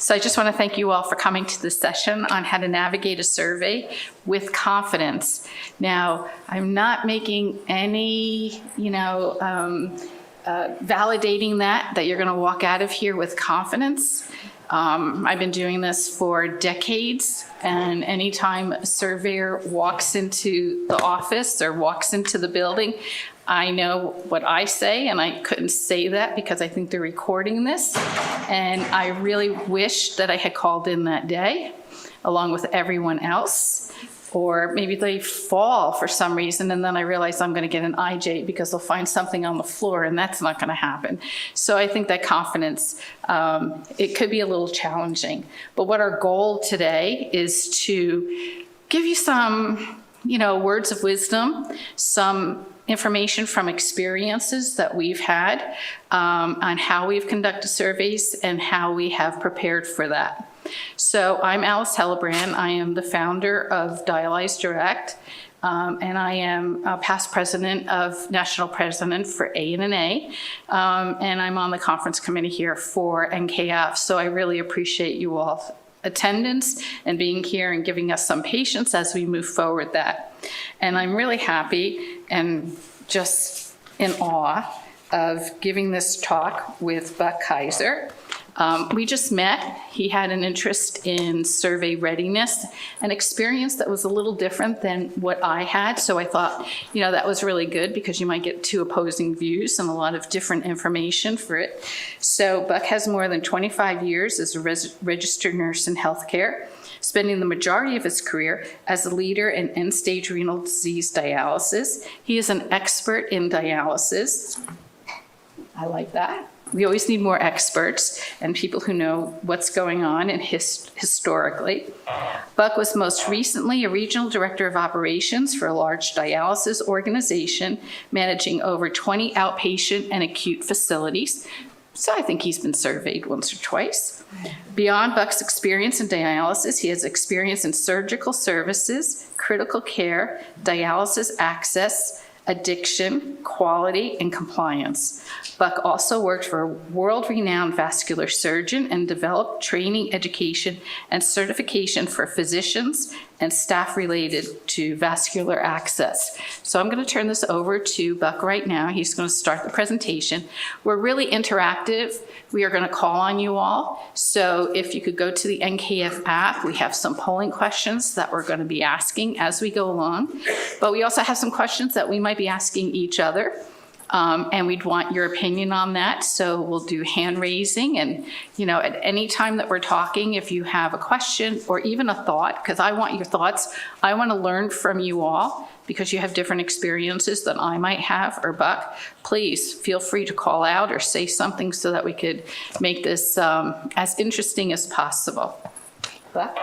So I just want to thank you all for coming to this session on how to navigate a survey with confidence. Now, I'm not making any, validating that you're going to walk out of here with confidence. I've been doing this for decades, and anytime a surveyor walks into the office or walks into the building, I know what I say, and I couldn't say that because I think they're recording this. And I really wish that I had called in that day along with everyone else. Or maybe they fall for some reason, and then I realize I'm going to get an IJ because they'll find something on the floor, and that's not going to happen. So I think that confidence, it could be a little challenging. But what our goal today is to give you some, words of wisdom, some information from experiences that we've had on how we've conducted surveys and how we have prepared for that. So I'm Alice Hellebrand. I am the founder of Dialyze Direct, and I am a past president of national president for ANNA, and I'm on the conference committee here for NKF. So I really appreciate you all attendance and being here and giving us some patience as we move forward that. And I'm really happy and just in awe of giving this talk with Buck Kaiser. We just met. He had an interest in survey readiness, an experience that was a little different than what I had. So I thought, that was really good because you might get two opposing views and a lot of different information for it. So Buck has more than 25 years as a registered nurse in healthcare, spending the majority of his career as a leader in end-stage renal disease dialysis. He is an expert in dialysis. I like that. We always need more experts and people who know what's going on and historically. Buck was most recently a regional director of operations for a large dialysis organization, managing over 20 outpatient and acute facilities. So I think he's been surveyed once or twice. Beyond Buck's experience in dialysis, he has experience in surgical services, critical care, dialysis access, addiction, quality, and compliance. Buck also worked for a world-renowned vascular surgeon and developed training, education, and certification for physicians and staff related to vascular access. So I'm going to turn this over to Buck right now. He's going to start the presentation. We're really interactive. We are going to call on you all. So if you could go to the NKF app, we have some polling questions that we're going to be asking as we go along. But we also have some questions that we might be asking each other. And we'd want your opinion on that. So we'll do hand raising, and at any time that we're talking, if you have a question or even a thought, because I want your thoughts, I want to learn from you all because you have different experiences than I might have or Buck. Please feel free to call out or say something so that we could make this as interesting as possible. Buck?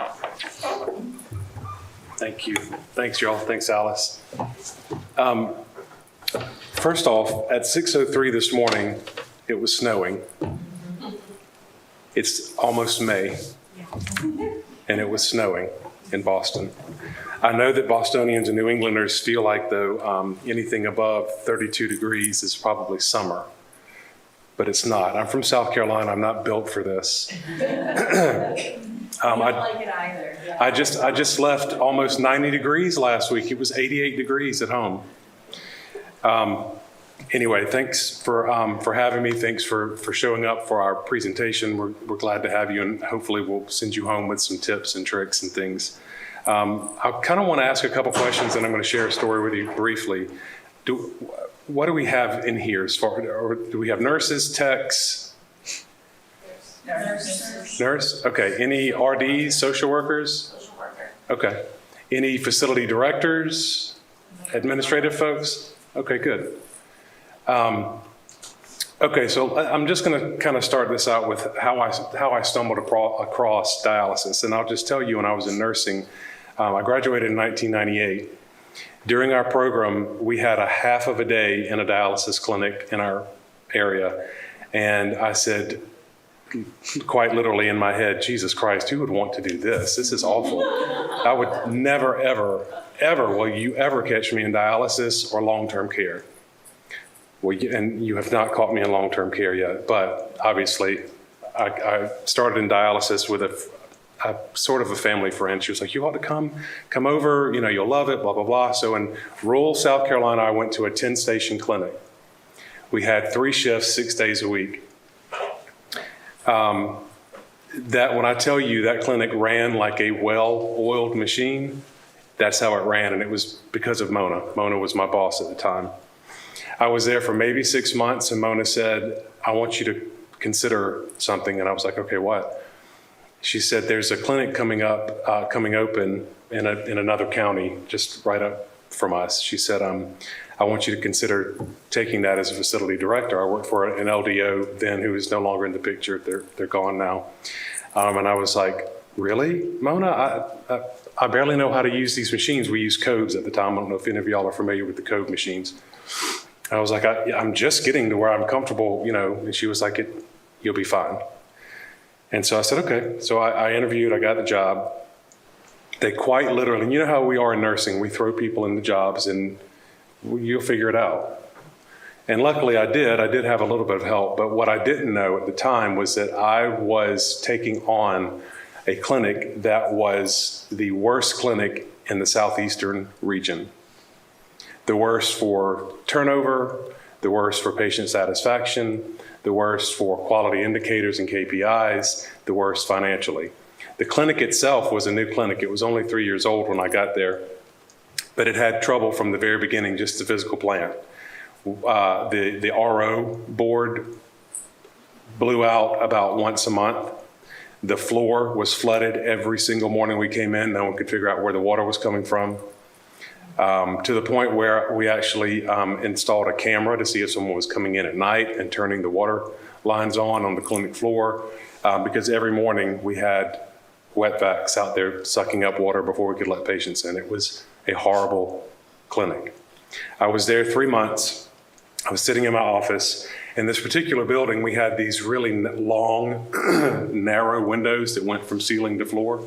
Thank you. Thanks, y'all. Thanks, Alice. First off, at 6:03 this morning, it was snowing. It's almost May, and it was snowing in Boston. I know that Bostonians and New Englanders feel like, though, anything above 32 degrees is probably summer, but it's not. I'm from South Carolina. I'm not built for this. I don't like it either. Yeah. I just left almost 90 degrees last week. It was 88 degrees at home. Anyway, thanks for having me. Thanks for showing up for our presentation. We're glad to have you, and hopefully we'll send you home with some tips and tricks and things. I kind of want to ask a couple questions, and I'm going to share a story with you briefly. What do we have in here as far, or do we have nurses, techs? Nurse? Okay. Any RDs, social workers? Social worker. Okay. Any facility directors, administrative folks? Okay, good. Okay, so I'm just going to kind of start this out with how I stumbled across dialysis, and I'll just tell you, when I was in nursing, I graduated in 1998. During our program, we had a half of a day in a dialysis clinic in our area, and I said, quite literally in my head, Jesus Christ, who would want to do this? This is awful. I would never, ever will you ever catch me in dialysis or long-term care. Well, and you have not caught me in long-term care yet, but obviously I started in dialysis with a sort of a family friend. She was like, you ought to come over, you know, you'll love it, blah, blah, blah. So in rural South Carolina, I went to a 10-station clinic. We had 3 shifts, 6 days a week. That when I tell you that clinic ran like a well-oiled machine, that's how it ran, and it was because of Mona. Mona was my boss at the time. I was there for maybe 6 months, and Mona said, I want you to consider something, and I was like, okay, what? She said, there's a clinic coming open in another county, just right up from us. She said, I want you to consider taking that as a facility director. I worked for an LDO then who is no longer in the picture. They're gone now. And I was like, really, Mona? I barely know how to use these machines. We used Coves at the time. I don't know if any of y'all are familiar with the Cove machines. I was like, I'm just getting to where I'm comfortable, you know. And she was like, you'll be fine. And so I said, okay. So I interviewed, I got the job. They quite literally, and you know how we are in nursing, we throw people in the jobs and you'll figure it out. And luckily I did have a little bit of help, but what I didn't know at the time was that I was taking on a clinic that was the worst clinic in the southeastern region. The worst for turnover, the worst for patient satisfaction, the worst for quality indicators and KPIs, the worst financially. The clinic itself was a new clinic. It was only 3 years old when I got there, but it had trouble from the very beginning, just the physical plant. The RO board blew out about once a month. The floor was flooded every single morning we came in. No one could figure out where the water was coming from. To the point where we actually installed a camera to see if someone was coming in at night and turning the water lines on the clinic floor, because every morning we had wet vacs out there sucking up water before we could let patients in. It was a horrible clinic. I was there 3 months. I was sitting in my office. In this particular building, we had these really long, narrow windows that went from ceiling to floor.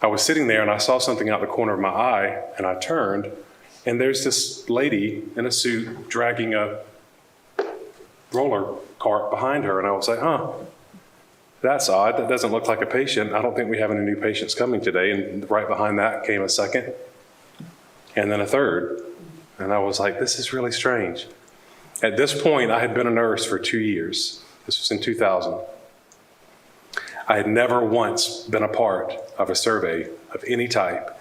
I was sitting there and I saw something out the corner of my eye, and I turned, and there's this lady in a suit dragging a roller cart behind her, and I was like, that's odd. That doesn't look like a patient. I don't think we have any new patients coming today. And right behind that came a second, and then a third. And I was like, this is really strange. At this point, I had been a nurse for 2 years. This was in 2000. I had never once been a part of a survey of any type,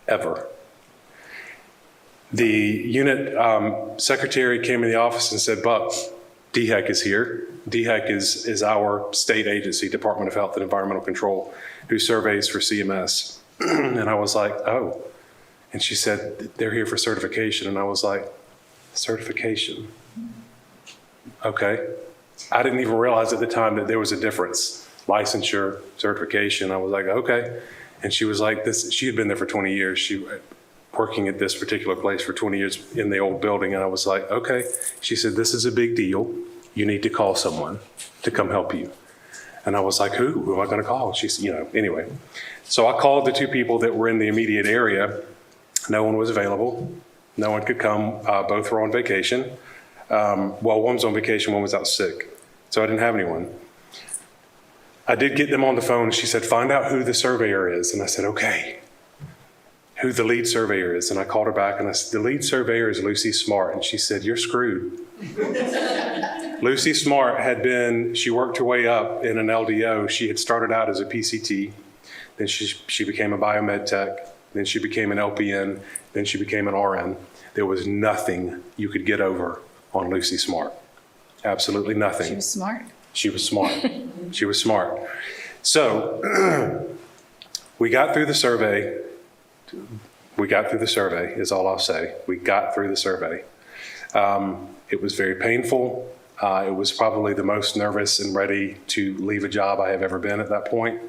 ever. The unit secretary came in the office and said, Buck, DHEC is here. DHEC is our state agency, Department of Health and Environmental Control, who surveys for CMS. And I was like, oh. And she said, they're here for certification. And I was like, certification? Okay. I didn't even realize at the time that there was a difference. Licensure, certification. I was like, okay. And she was like, she had been there for 20 years. She working at this particular place for 20 years in the old building. And I was like, okay. She said, this is a big deal. You need to call someone to come help you. And I was like, who am I going to call? She said, anyway. So I called the 2 people that were in the immediate area. No one was available. No one could come. Both were on vacation. Well, one was on vacation, one was out sick. So I didn't have anyone. I did get them on the phone. She said, find out who the surveyor is. And I said, okay, who the lead surveyor is. And I called her back and I said, the lead surveyor is Lucy Smart. And she said, you're screwed. Lucy Smart she worked her way up in an LDO. She had started out as a PCT. Then she became a biomed tech. Then she became an LPN. Then she became an RN. There was nothing you could get over on Lucy Smart. Absolutely nothing. She was smart. She was smart. She was smart. So we got through the survey. We got through the survey is all I'll say. We got through the survey. It was very painful. It was probably the most nervous and ready to leave a job I have ever been at that point.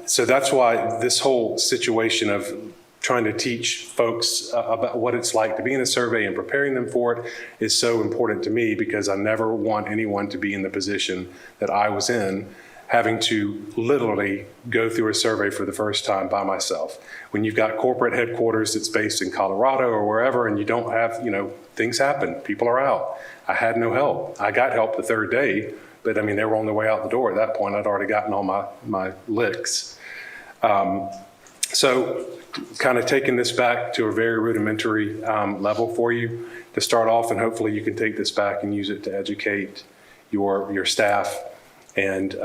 So that's why this whole situation of trying to teach folks about what it's like to be in a survey and preparing them for it is so important to me, because I never want anyone to be in the position that I was in having to literally go through a survey for the first time by myself. When you've got corporate headquarters that's based in Colorado or wherever, and you don't have, things happen, people are out. I had no help. I got help the third day, but I mean, they were on their way out the door. At that point, I'd already gotten all my licks. So kind of taking this back to a very rudimentary level for you to start off, and hopefully you can take this back and use it to educate your staff and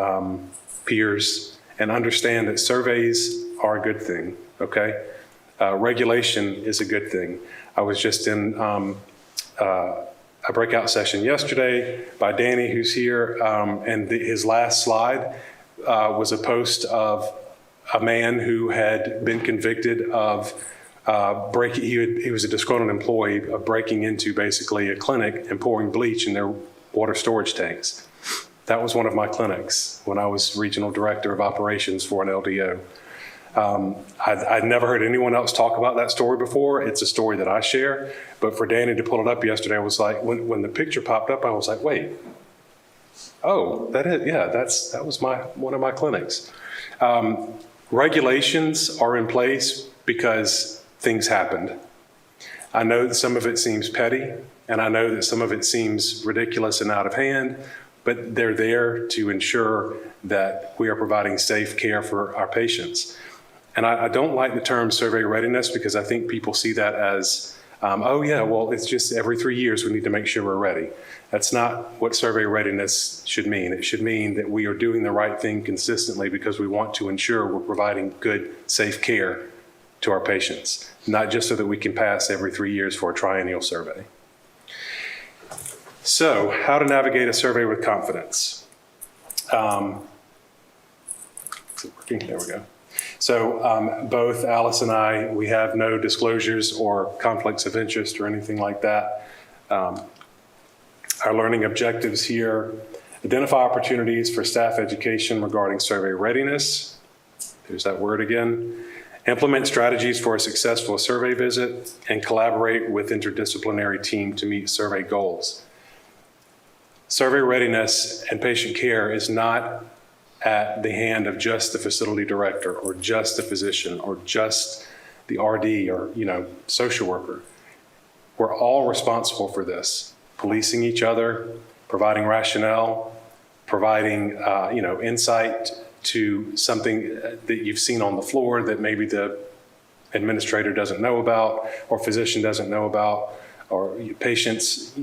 peers, and understand that surveys are a good thing, okay? Regulation is a good thing. I was just in a breakout session yesterday by Danny, who's here, and his last slide was a post of a man who had been convicted of he was a disgruntled employee of breaking into basically a clinic and pouring bleach in their water storage tanks. That was one of my clinics when I was regional director of operations for an LDO. I'd never heard anyone else talk about that story before. It's a story that I share, but for Danny to pull it up yesterday, I was like, when the picture popped up, I was like, wait, oh, that was one of my clinics. Regulations are in place because things happened. I know that some of it seems petty, and I know that some of it seems ridiculous and out of hand, but they're there to ensure that we are providing safe care for our patients. And I don't like the term survey readiness, because I think people see that as, it's just every 3 years we need to make sure we're ready. That's not what survey readiness should mean. It should mean that we are doing the right thing consistently because we want to ensure we're providing good, safe care to our patients, not just so that we can pass every 3 years for a triennial survey. So, how to navigate a survey with confidence. Is it working? There we go. So both Alice and I, we have no disclosures or conflicts of interest or anything like that. Our learning objectives here: identify opportunities for staff education regarding survey readiness. There's that word again. Implement strategies for a successful survey visit, and collaborate with interdisciplinary team to meet survey goals. Survey readiness and patient care is not at the hand of just the facility director or just the physician or just the RD or, social worker. We're all responsible for this, policing each other, providing rationale, providing, insight to something that you've seen on the floor that maybe the administrator doesn't know about, or physician doesn't know about, or patients.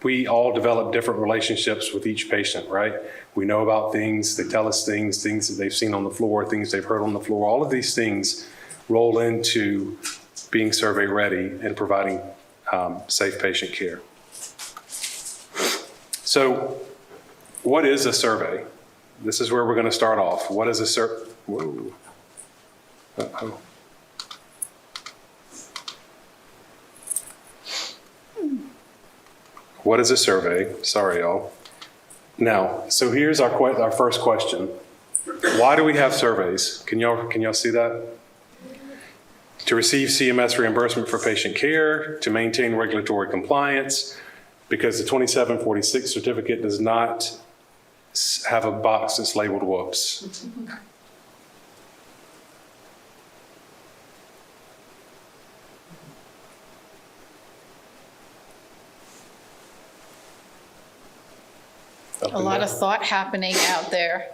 We all develop different relationships with each patient, right? We know about things, they tell us things that they've seen on the floor, things they've heard on the floor. All of these things roll into being survey ready and providing safe patient care. So what is a survey? This is where we're going to start off. What is a survey? Whoa. Uh-oh. What is a survey? Sorry, y'all. Now, so here's our first question. Why do we have surveys? Can y'all see that? To receive CMS reimbursement for patient care, to maintain regulatory compliance, because the 2746 certificate does not have a box that's labeled whoops. A lot of thought happening out there.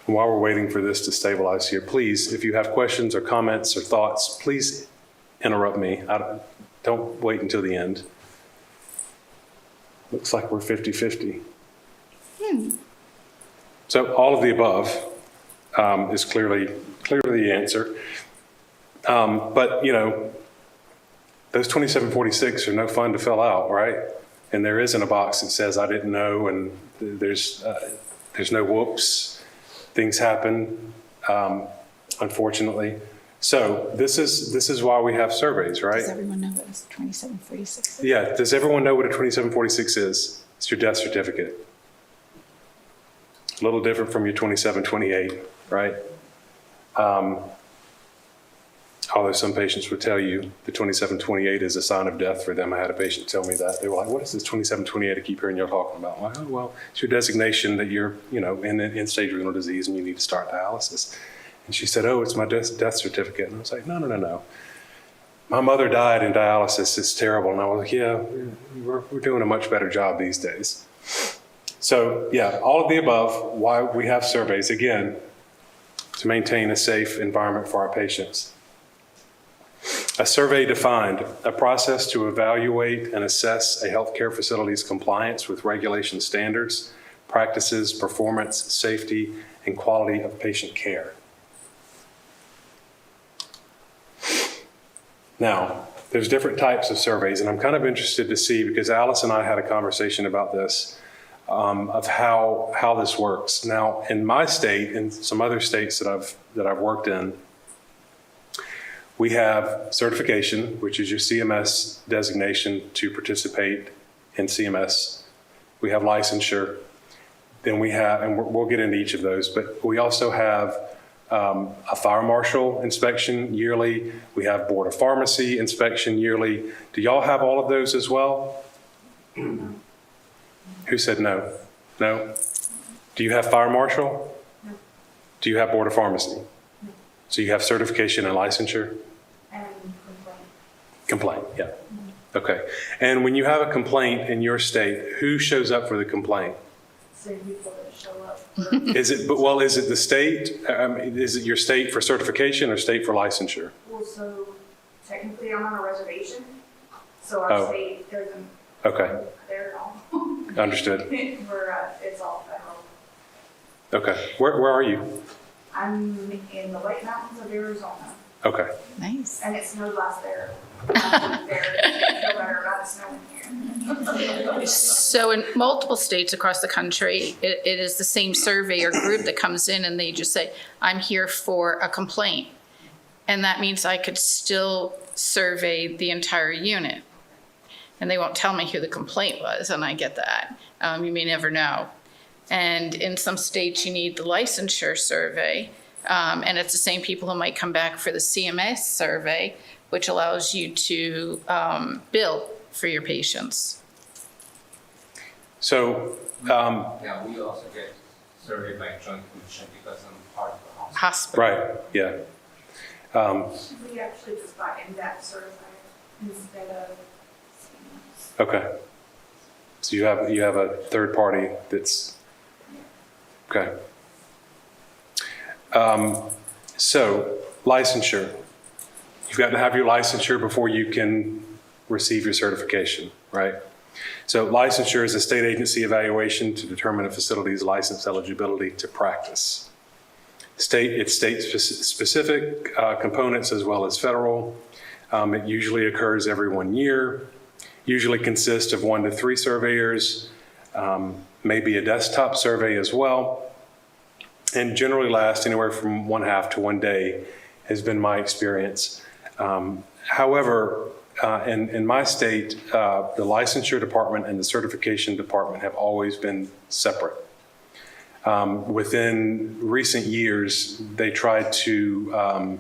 While we're waiting for this to stabilize here, please, if you have questions or comments or thoughts, please interrupt me. Don't wait until the end. Looks like we're 50-50. So all of the above is clearly the answer. But, those 2746 are no fun to fill out, right? And there isn't a box that says I didn't know, and there's no whoops. Things happen, unfortunately. So this is why we have surveys, right? Does everyone know what a 2746 is? Yeah. Does everyone know what a 2746 is? It's your death certificate. A little different from your 2728, right? Although some patients would tell you the 2728 is a sign of death for them. I had a patient tell me that. They were like, what is this 2728 I keep hearing y'all talking about? I'm like, oh, well, it's your designation that you're, in end-stage renal disease and you need to start dialysis. And she said, oh, it's my death certificate. And I was like, no. My mother died in dialysis. It's terrible. And I was like, yeah, we're doing a much better job these days. So yeah, all of the above, why we have surveys, again, to maintain a safe environment for our patients. A survey defined a process to evaluate and assess a healthcare facility's compliance with regulation standards, practices, performance, safety, and quality of patient care. Now, there's different types of surveys, and I'm kind of interested to see, because Alice and I had a conversation about this, of how this works. Now, in my state and some other states that I've worked in, we have certification, which is your CMS designation to participate in CMS. We have licensure. Then we have, and we'll get into each of those, but we also have a fire marshal inspection yearly. We have board of pharmacy inspection yearly. Do y'all have all of those as well? Who said no? No? Do you have fire marshal? No. Do you have board of pharmacy? No. So you have certification and licensure? And Complaint, yeah. Okay. And when you have a complaint in your state, who shows up for the complaint? so people that show up. Is it the state? Is it your state for certification or state for licensure? Well, so technically I'm on a reservation, so our Oh. state doesn't. Okay, They're all. understood. It's all federal. Okay. Where are you? I'm in the White Mountains of Arizona, Okay. Nice. and it snowed last there. It's no better about it snowing here. So in multiple states across the country, it is the same survey or group that comes in and they just say, I'm here for a complaint. And that means I could still survey the entire unit. And they won't tell me who the complaint was, and I get that. You may never know. And in some states, you need the licensure survey, and it's the same people who might come back for the CMS survey, which allows you to bill for your patients. So, Yeah, we also get surveyed by Joint Commission because I'm part of the hospital. Hospital. right, yeah. We actually just got NDAP certified instead of CMS. Okay. So you have a third party that's, okay. So licensure. You've got to have your licensure before you can receive your certification, right? So licensure is a state agency evaluation to determine a facility's license eligibility to practice. It's state-specific components as well as federal. It usually occurs every 1 year. Usually consists of 1 to 3 surveyors, maybe a desktop survey as well, and generally lasts anywhere from 1/2 to 1 day has been my experience. However, in my state, the licensure department and the certification department have always been separate. Within recent years, they tried to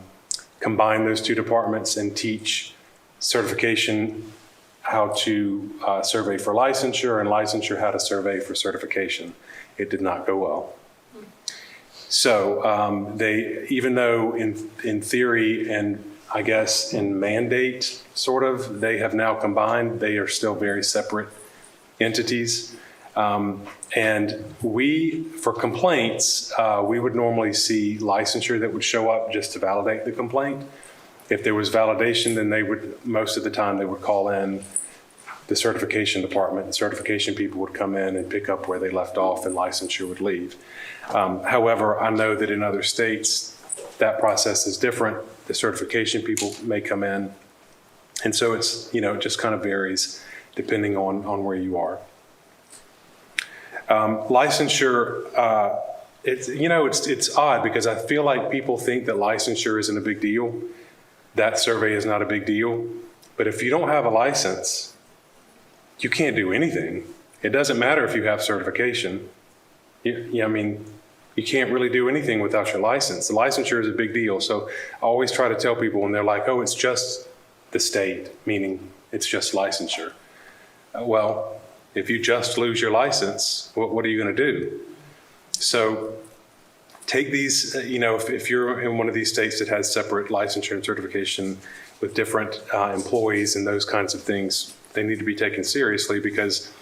combine those two departments and teach certification how to survey for licensure and licensure how to survey for certification. It did not go well. So even though in theory and I guess in mandate, sort of, they have now combined, they are still very separate entities. And for complaints, we would normally see licensure that would show up just to validate the complaint. If there was validation, then most of the time they would call in the certification department. The certification people would come in and pick up where they left off and licensure would leave. However, I know that in other states, that process is different. The certification people may come in. And so it's, it just kind of varies depending on where you are. Licensure, it's odd because I feel like people think that licensure isn't a big deal. That survey is not a big deal. But if you don't have a license, you can't do anything. It doesn't matter if you have certification. You you can't really do anything without your license. The licensure is a big deal. So I always try to tell people when they're like, oh, it's just the state, meaning it's just licensure. Well, if you just lose your license, what are you going to do? So take these, if you're in one of these states that has separate licensure and certification with different employees and those kinds of things, they need to be taken seriously, because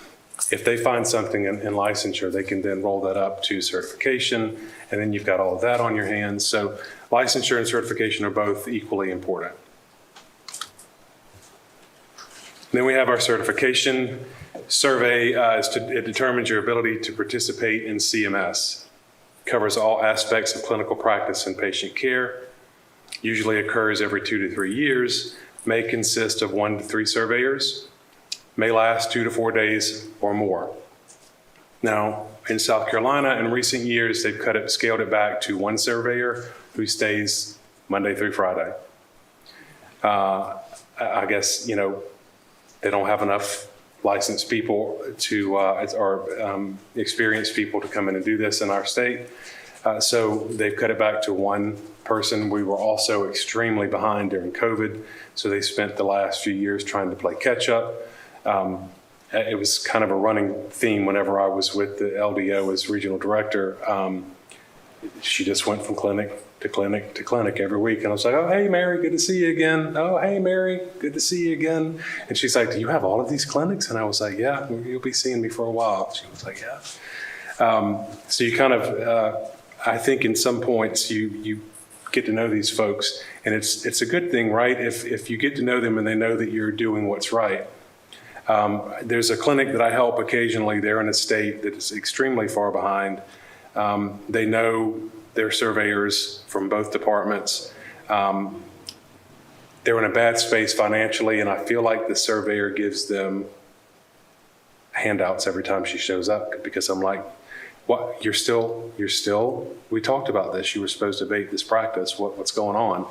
if they find something in licensure, they can then roll that up to certification, and then you've got all of that on your hands. So licensure and certification are both equally important. Then we have our certification survey. It determines your ability to participate in CMS. Covers all aspects of clinical practice and patient care. Usually occurs every 2 to 3 years. May consist of 1 to 3 surveyors. May last 2 to 4 days or more. Now, in South Carolina, in recent years, they've scaled it back to 1 surveyor who stays Monday through Friday. I guess, they don't have enough licensed people or experienced people to come in and do this in our state. So they've cut it back to 1 person. We were also extremely behind during COVID. So they spent the last few years trying to play catch up. It was kind of a running theme whenever I was with the LDO as regional director. She just went from clinic to clinic to clinic every week. And I was like, oh, hey, Mary, good to see you again. Oh, hey, Mary, good to see you again. And she's like, do you have all of these clinics? And I was like, yeah, you'll be seeing me for a while. She was like, yeah. So you kind of, I think in some points you get to know these folks, and it's a good thing, right? If you get to know them and they know that you're doing what's right. There's a clinic that I help occasionally. They're in a state that is extremely far behind. They know their surveyors from both departments. They're in a bad space financially, and I feel like the surveyor gives them handouts every time she shows up, because I'm like, what, you're still, we talked about this. You were supposed to abate this practice. What's going on?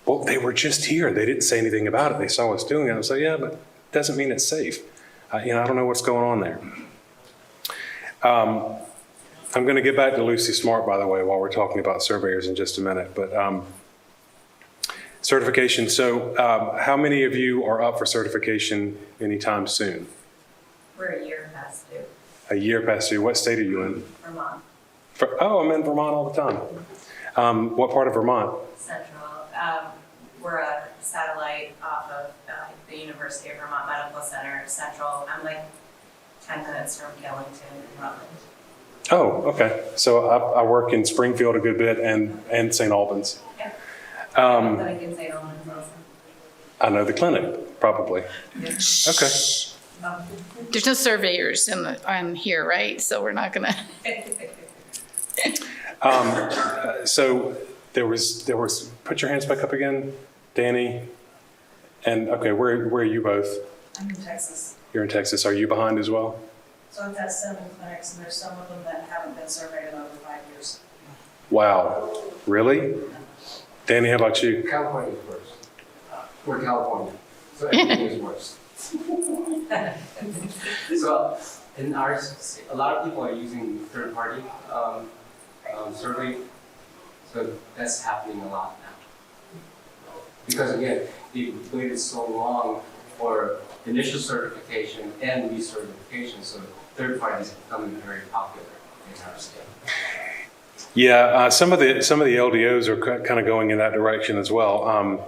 Well, they were just here. They didn't say anything about it. They saw us doing it. I was like, yeah, but it doesn't mean it's safe. I don't know what's going on there. I'm going to get back to Lucy Smart, by the way, while we're talking about surveyors in just a minute. But certification. So how many of you are up for certification anytime soon? We're a year past due. A year past due. What state are you in? Vermont. I'm in Vermont all the time. What part of Vermont? Central. We're a satellite off of the University of Vermont Medical Center, Central. I'm like 10 minutes from Killington and Rutland. Oh, okay. So I work in Springfield a good bit and St. Albans. Yeah. I can say Albans also. I know the clinic, probably. Okay. There's no surveyors on here, right? So we're not gonna. So there was, put your hands back up again, Danny. And okay, where are you both? I'm in Texas. You're in Texas. Are you behind as well? So I've got 7 clinics, and there's some of them that haven't been surveyed in over 5 years. Wow. Really? Danny, how about you? California is worse. We're California, so everything is worse. So in ours, a lot of people are using third-party survey, so that's happening a lot now. Because again, they waited so long for initial certification and recertification, so third parties are becoming very popular in our state. Yeah, some of the LDOs are kind of going in that direction as well,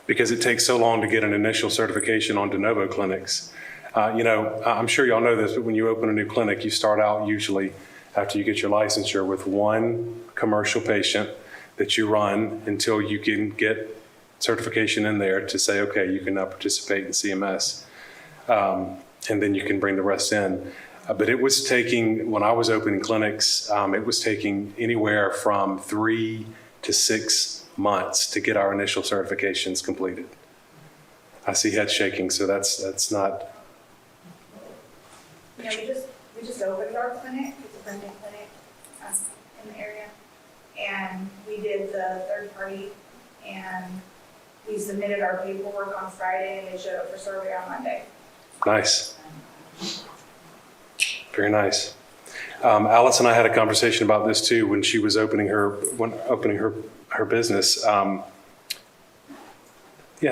because it takes so long to get an initial certification on de novo clinics. I'm sure y'all know this, but when you open a new clinic, you start out usually after you get your licensure with 1 commercial patient that you run until you can get certification in there to say, okay, you can now participate in CMS, and then you can bring the rest in. But it was taking, when I was opening clinics, it was taking anywhere from 3 to 6 months to get our initial certifications completed. I see head shaking, so that's not. Yeah, we just opened our clinic. It's a brand new clinic in the area. And we did the third party, and we submitted our paperwork on Friday, and they showed up for survey on Monday. Nice. Very nice. Alice and I had a conversation about this too when she was opening her business. Yeah,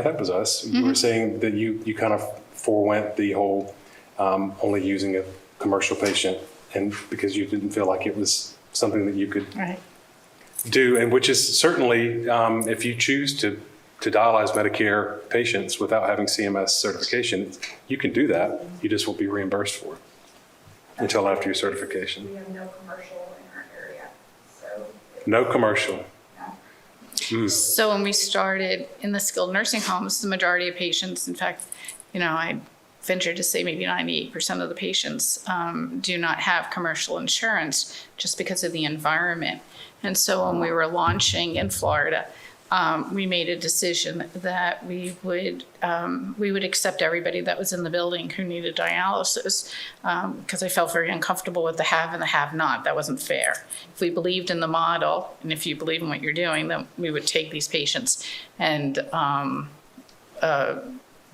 that was us. You were saying that you kind of forewent the whole only using a commercial patient, and because you didn't feel like it was something that you could Right. do, and which is certainly, if you choose to dialyze Medicare patients without having CMS certification, you can do that. You just won't be reimbursed for it until after your certification. We have no commercial in our area, so. No commercial. So when we started in the skilled nursing homes, the majority of patients, in fact, I venture to say maybe 98% of the patients do not have commercial insurance just because of the environment. And so when we were launching in Florida, we made a decision that we would accept everybody that was in the building who needed dialysis, because I felt very uncomfortable with the have and the have not. That wasn't fair. If we believed in the model, and if you believe in what you're doing, then we would take these patients. And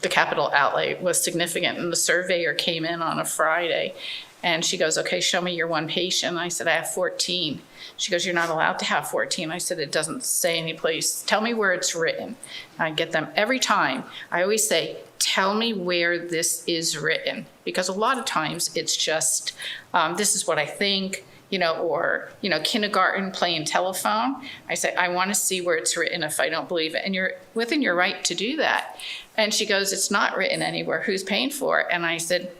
the capital outlay was significant. And the surveyor came in on a Friday, and she goes, "Okay, show me your one patient." I said, "I have 14. She goes, "You're not allowed to have 14. I said, "It doesn't say any place. Tell me where it's written." I get them every time. I always say, "Tell me where this is written," because a lot of times it's just, this is what I think, or kindergarten playing telephone. I say, "I want to see where it's written if I don't believe it." And you're within your right to do that. And she goes, "It's not written anywhere. Who's paying for it?" And I said,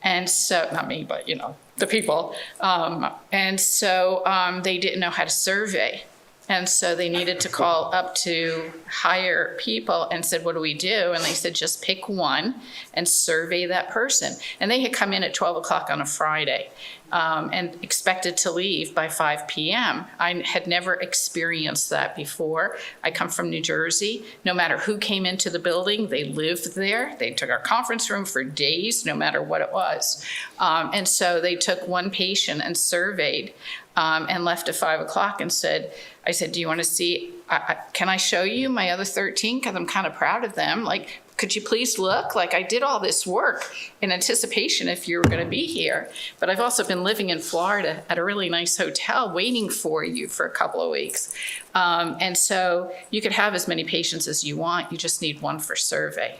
And so, not me, but the people. And so they didn't know how to survey. And so they needed to call up to higher people and said, "What do we do?" And they said, "Just pick one and survey that person." And they had come in at 12 o'clock on a Friday and expected to leave by 5 p.m. I had never experienced that before. I come from New Jersey. No matter who came into the building, they lived there. They took our conference room for days, no matter what it was. And so they took one patient and surveyed and left at 5 o'clock and I said, "Do you want to see, can I show you my other 13? Because I'm kind of proud of them. Like, could you please look? Like, I did all this work in anticipation if you were going to be here. But I've also been living in Florida at a really nice hotel waiting for you for a couple of weeks." And so you could have as many patients as you want. You just need one for survey.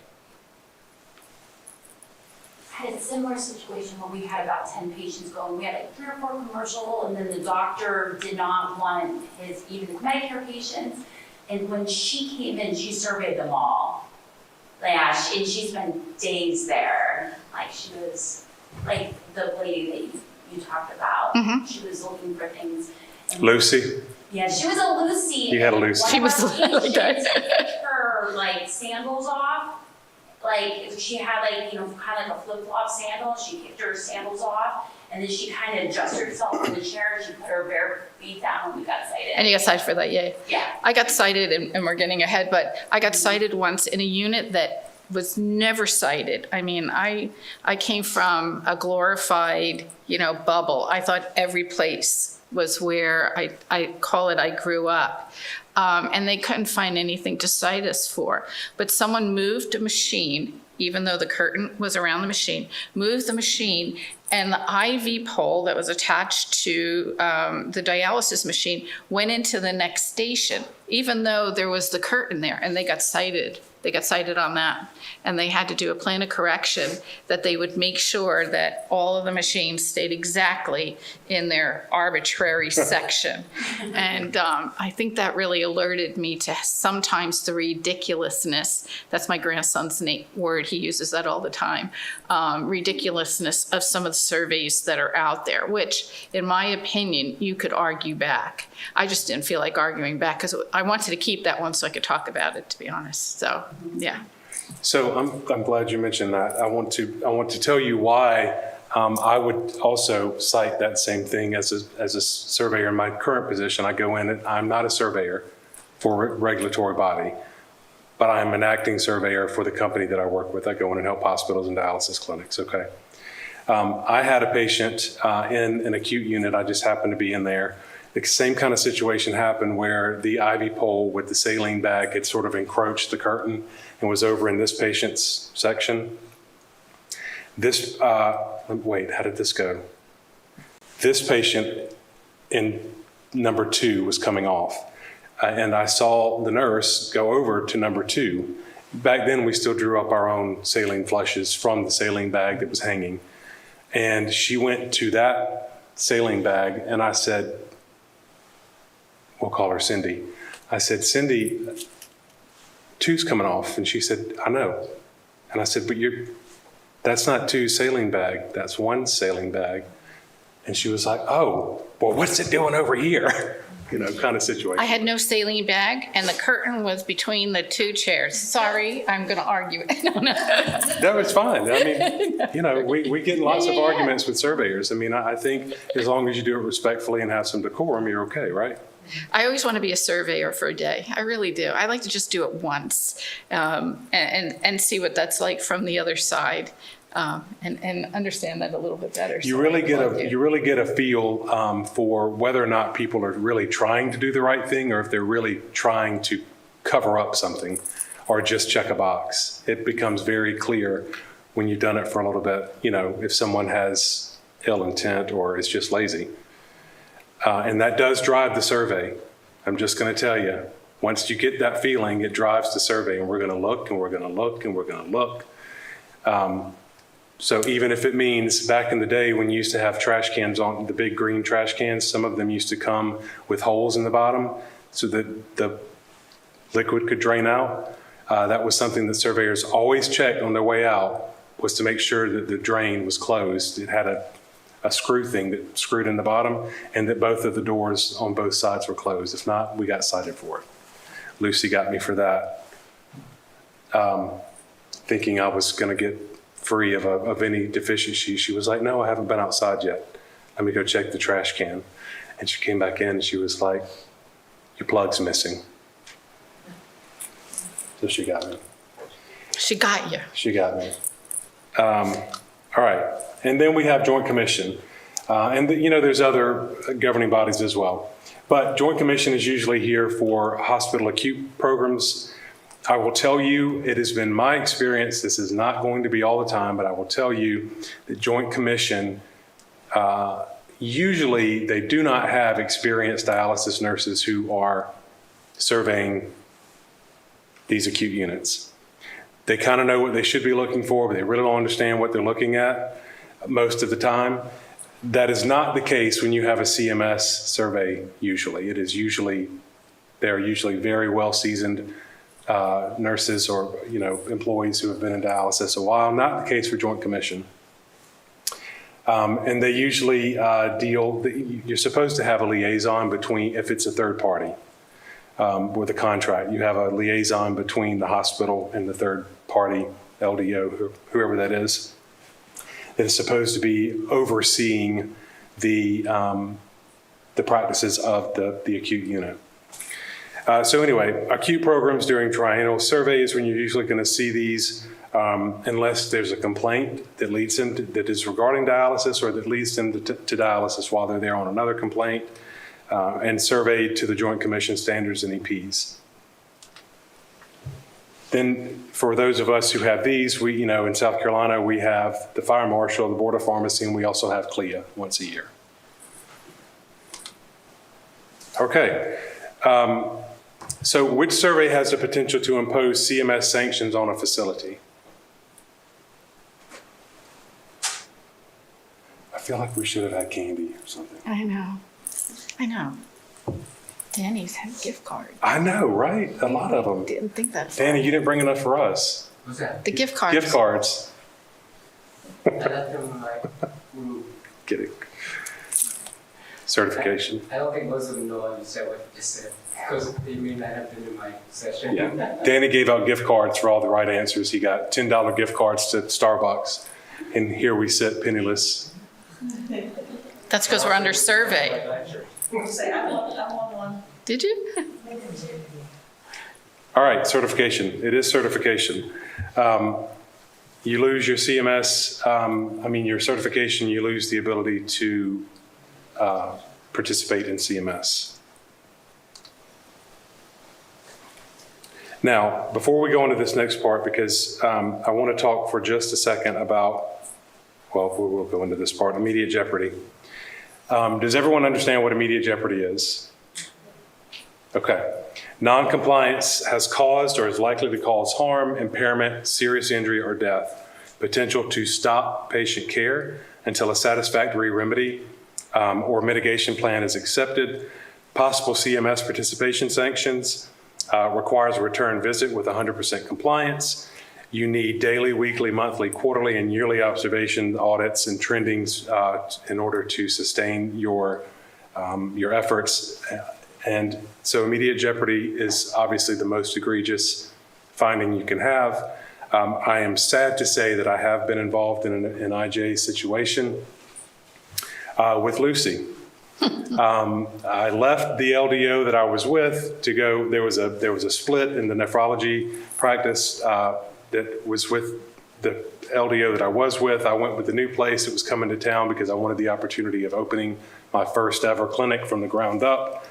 Had a similar situation where we had about 10 patients going. We had like 3 or 4 commercial, and then the doctor did not want his even Medicare patients. And when she came in, she surveyed them all. Yeah, and she spent days there. Like, she was like the lady that you talked about. Mhm. She was looking for things. And Lucy? yeah, she was a Lucy. You had a Lucy. One She of was our like that. patients took her like sandals off. Like, she had like, kind of like a flip-flop sandal. She kicked her sandals off, and then she kind of adjusted herself in the chair, and she put her bare feet down, and we got cited. And you got cited for that, yeah. Yeah. I got cited, and we're getting ahead, but I got cited once in a unit that was never cited. I mean, I came from a glorified, bubble. I thought every place was where I call it I grew up. And they couldn't find anything to cite us for. But someone moved a machine, even though the curtain was around the machine, moved the machine, and the IV pole that was attached to the dialysis machine went into the next station, even though there was the curtain there, and they got cited. They got cited on that. And they had to do a plan of correction that they would make sure that all of the machines stayed exactly in their arbitrary section. And I think that really alerted me to sometimes the ridiculousness. That's my grandson's word. He uses that all the time. Ridiculousness of some of the surveys that are out there, which in my opinion, you could argue back. I just didn't feel like arguing back because I wanted to keep that one so I could talk about it, to be honest. So, yeah. So I'm glad you mentioned that. I want to tell you why I would also cite that same thing as a surveyor in my current position. I go in and I'm not a surveyor for a regulatory body, but I'm an acting surveyor for the company that I work with. I go in and help hospitals and dialysis clinics. Okay. I had a patient in an acute unit. I just happened to be in there. The same kind of situation happened where the IV pole with the saline bag had sort of encroached the curtain and was over in this patient's section. Wait, how did this go? This patient in number 2 was coming off. And I saw the nurse go over to number 2. Back then, we still drew up our own saline flushes from the saline bag that was hanging. And she went to that saline bag, and I said, we'll call her Cindy. I said, Cindy, 2's coming off. And she said, I know. And I said, but that's not 2 saline bag, that's 1 saline bag. And she was like, oh, well, what's it doing over here? Kind of situation. I had no saline bag, and the curtain was between the 2 chairs. Sorry, I'm going to argue it. No, it's fine. I mean, we get in lots of arguments with surveyors. I mean, I think as long as you do it respectfully and have some decorum, you're okay, right? I always want to be a surveyor for a day. I really do. I like to just do it once and see what that's like from the other side. And understand that a little bit better. You So really I get a feel for whether or not people are really trying to do the right thing, or if they're really trying to cover up something or just check a box. It becomes very clear when you've done it for a little bit, if someone has ill intent or is just lazy. And that does drive the survey. I'm just going to tell you, once you get that feeling, it drives the survey, and we're going to look, and we're going to look, and we're going to look. So even if it means back in the day when you used to have trash cans on, the big green trash cans, some of them used to come with holes in the bottom so that the liquid could drain out. That was something that surveyors always checked on their way out, was to make sure that the drain was closed. It had a screw thing that screwed in the bottom, and that both of the doors on both sides were closed. If not, we got cited for it. Lucy got me for that, thinking I was going to get free of any deficiency. She was like, no, I haven't been outside yet. Let me go check the trash can. And she came back in and she was like, your plug's missing. So she got me. She got you. She got me. All right. And then we have Joint Commission. There's other governing bodies as well. But Joint Commission is usually here for hospital acute programs. I will tell you, it has been my experience, this is not going to be all the time, but I will tell you that Joint Commission, usually they do not have experienced dialysis nurses who are surveying these acute units. They kind of know what they should be looking for, but they really don't understand what they're looking at most of the time. That is not the case when you have a CMS survey usually. They're usually very well seasoned nurses or employees who have been in dialysis a while. Not the case for Joint Commission. And they usually you're supposed to have a liaison between, if it's a third party with a contract, you have a liaison between the hospital and the third party LDO, whoever that is supposed to be overseeing the practices of the acute unit. So anyway, acute programs during triennial surveys, when you're usually going to see these, unless there's a complaint that leads them that is regarding dialysis, or that leads them to dialysis while they're there on another complaint, and surveyed to the Joint Commission standards and EPs. Then for those of us who have these, we, in South Carolina, we have the fire marshal, the board of pharmacy, and we also have CLIA once a year. Okay. So which survey has the potential to impose CMS sanctions on a facility? I feel like we should have had candy or something. I know. Danny's had gift cards. I know, right? A lot of them. Didn't think that. Danny, you didn't bring enough for us. What's that? The gift cards. Gift cards. I let them Get it. Certification. I don't think most of them know what you said, what you just said, because they may not have been in my session. Yeah. Danny gave out gift cards for all the right answers. He got $10 gift cards to Starbucks. And here we sit penniless. That's because we're under survey. Say, I'm on one. Did you? All right, certification. It is certification. You lose your CMS, your certification, you lose the ability to participate in CMS. Now, before we go into this next part, because I want to talk for just a second about, we'll go into this part, immediate jeopardy. Does everyone understand what immediate jeopardy is? Okay. Noncompliance has caused or is likely to cause harm, impairment, serious injury, or death. Potential to stop patient care until a satisfactory remedy or mitigation plan is accepted. Possible CMS participation sanctions. Requires a return visit with 100% compliance. You need daily, weekly, monthly, quarterly, and yearly observation audits and trendings in order to sustain your efforts. And so immediate jeopardy is obviously the most egregious finding you can have. I am sad to say that I have been involved in an IJ situation with Lucy. I left the LDO that I was with to go. There was a split in the nephrology practice that was with the LDO that I was with. I went with the new place that was coming to town because I wanted the opportunity of opening my first ever clinic from the ground up.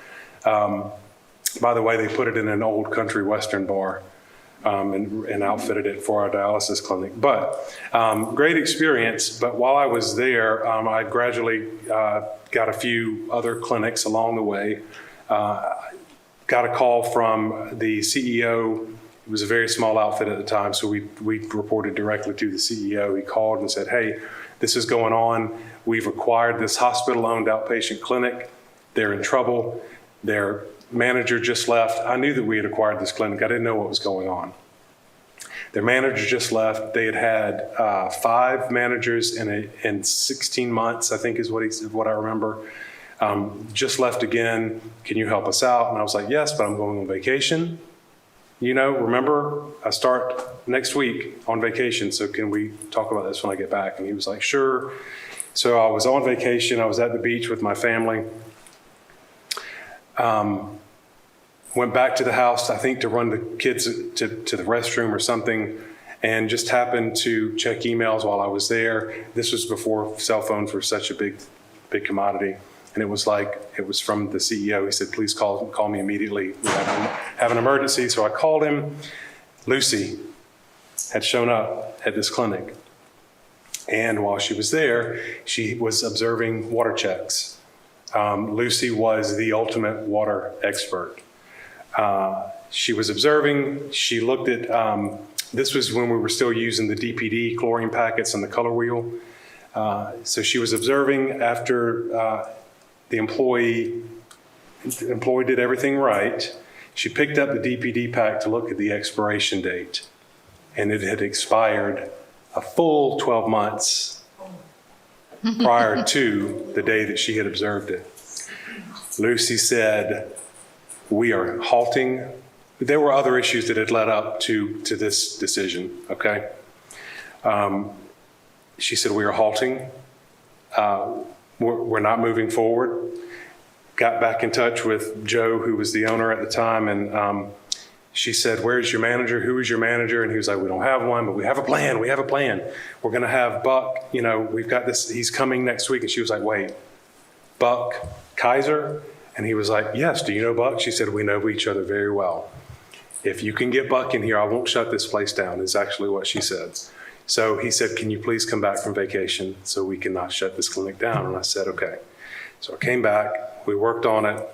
By the way, they put it in an old country western bar and outfitted it for our dialysis clinic. But great experience. But while I was there, I gradually got a few other clinics along the way. Got a call from the CEO. It was a very small outfit at the time, so we reported directly to the CEO. He called and said, hey, this is going on. We've acquired this hospital-owned outpatient clinic. They're in trouble. Their manager just left. I knew that we had acquired this clinic. I didn't know what was going on. Their manager just left. They had 5 managers in 16 months, I think is what I remember. Just left again. Can you help us out? And I was like, yes, but I'm going on vacation. You know, remember, I start next week on vacation, so can we talk about this when I get back? And he was like, sure. So I was on vacation. I was at the beach with my family. Went back to the house, I think to run the kids to the restroom or something, and just happened to check emails while I was there. This was before cell phones were such a big commodity. And it was from the CEO. He said, please call me immediately. We have an emergency. So I called him. Lucy had shown up at this clinic. And while she was there, she was observing water checks. Lucy was the ultimate water expert. She was observing. She looked at, this was when we were still using the DPD chlorine packets and the color wheel. So she was observing after the employee did everything right. She picked up the DPD pack to look at the expiration date, and it had expired a full 12 months prior to the day that she had observed it. Lucy said, we are halting. There were other issues that had led up to this decision, okay? She said, we are halting. We're not moving forward. Got back in touch with Joe, who was the owner at the time, and she said, where's your manager? Who is your manager? And he was like, we don't have one, but we have a plan. We have a plan. We're going to have Buck, we've got this, he's coming next week. And she was like, wait, Buck Kaiser? And he was like, yes, do you know Buck? She said, we know each other very well. If you can get Buck in here, I won't shut this place down, is actually what she said. So he said, can you please come back from vacation so we can not shut this clinic down? And I said, okay. So I came back, we worked on it.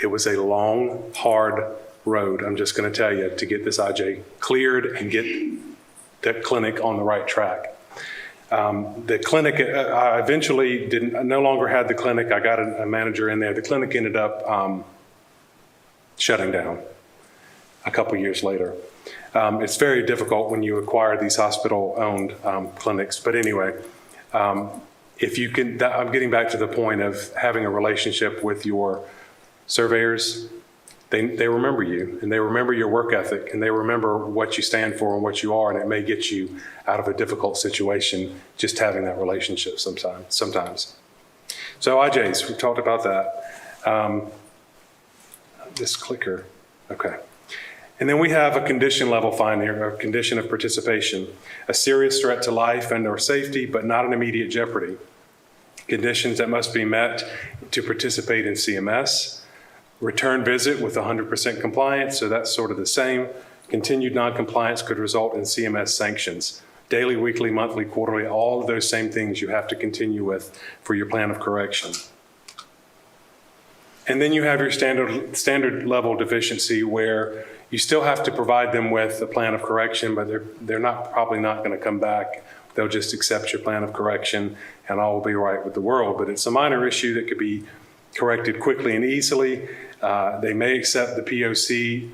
It was a long, hard road, I'm just gonna tell you, to get this IJ cleared and get that clinic on the right track. The clinic, I eventually no longer had the clinic. I got a manager in there. The clinic ended up shutting down a couple years later. It's very difficult when you acquire these hospital-owned clinics. But anyway, if you can, I'm getting back to the point of having a relationship with your surveyors. They remember you, and they remember your work ethic, and they remember what you stand for and what you are, and it may get you out of a difficult situation just having that relationship sometimes. So IJs, we talked about that. This clicker, okay. And then we have a condition level finding, or a condition of participation, a serious threat to life and or safety, but not an immediate jeopardy. Conditions that must be met to participate in CMS. Return visit with 100% compliance, so that's sort of the same. Continued noncompliance could result in CMS sanctions. daily, weekly, monthly, quarterly, all of those same things you have to continue with for your plan of correction. And then you have your standard level deficiency where you still have to provide them with a plan of correction, but they're probably not going to come back. They'll just accept your plan of correction and all will be right with the world. But it's a minor issue that could be corrected quickly and easily. They may accept the POC,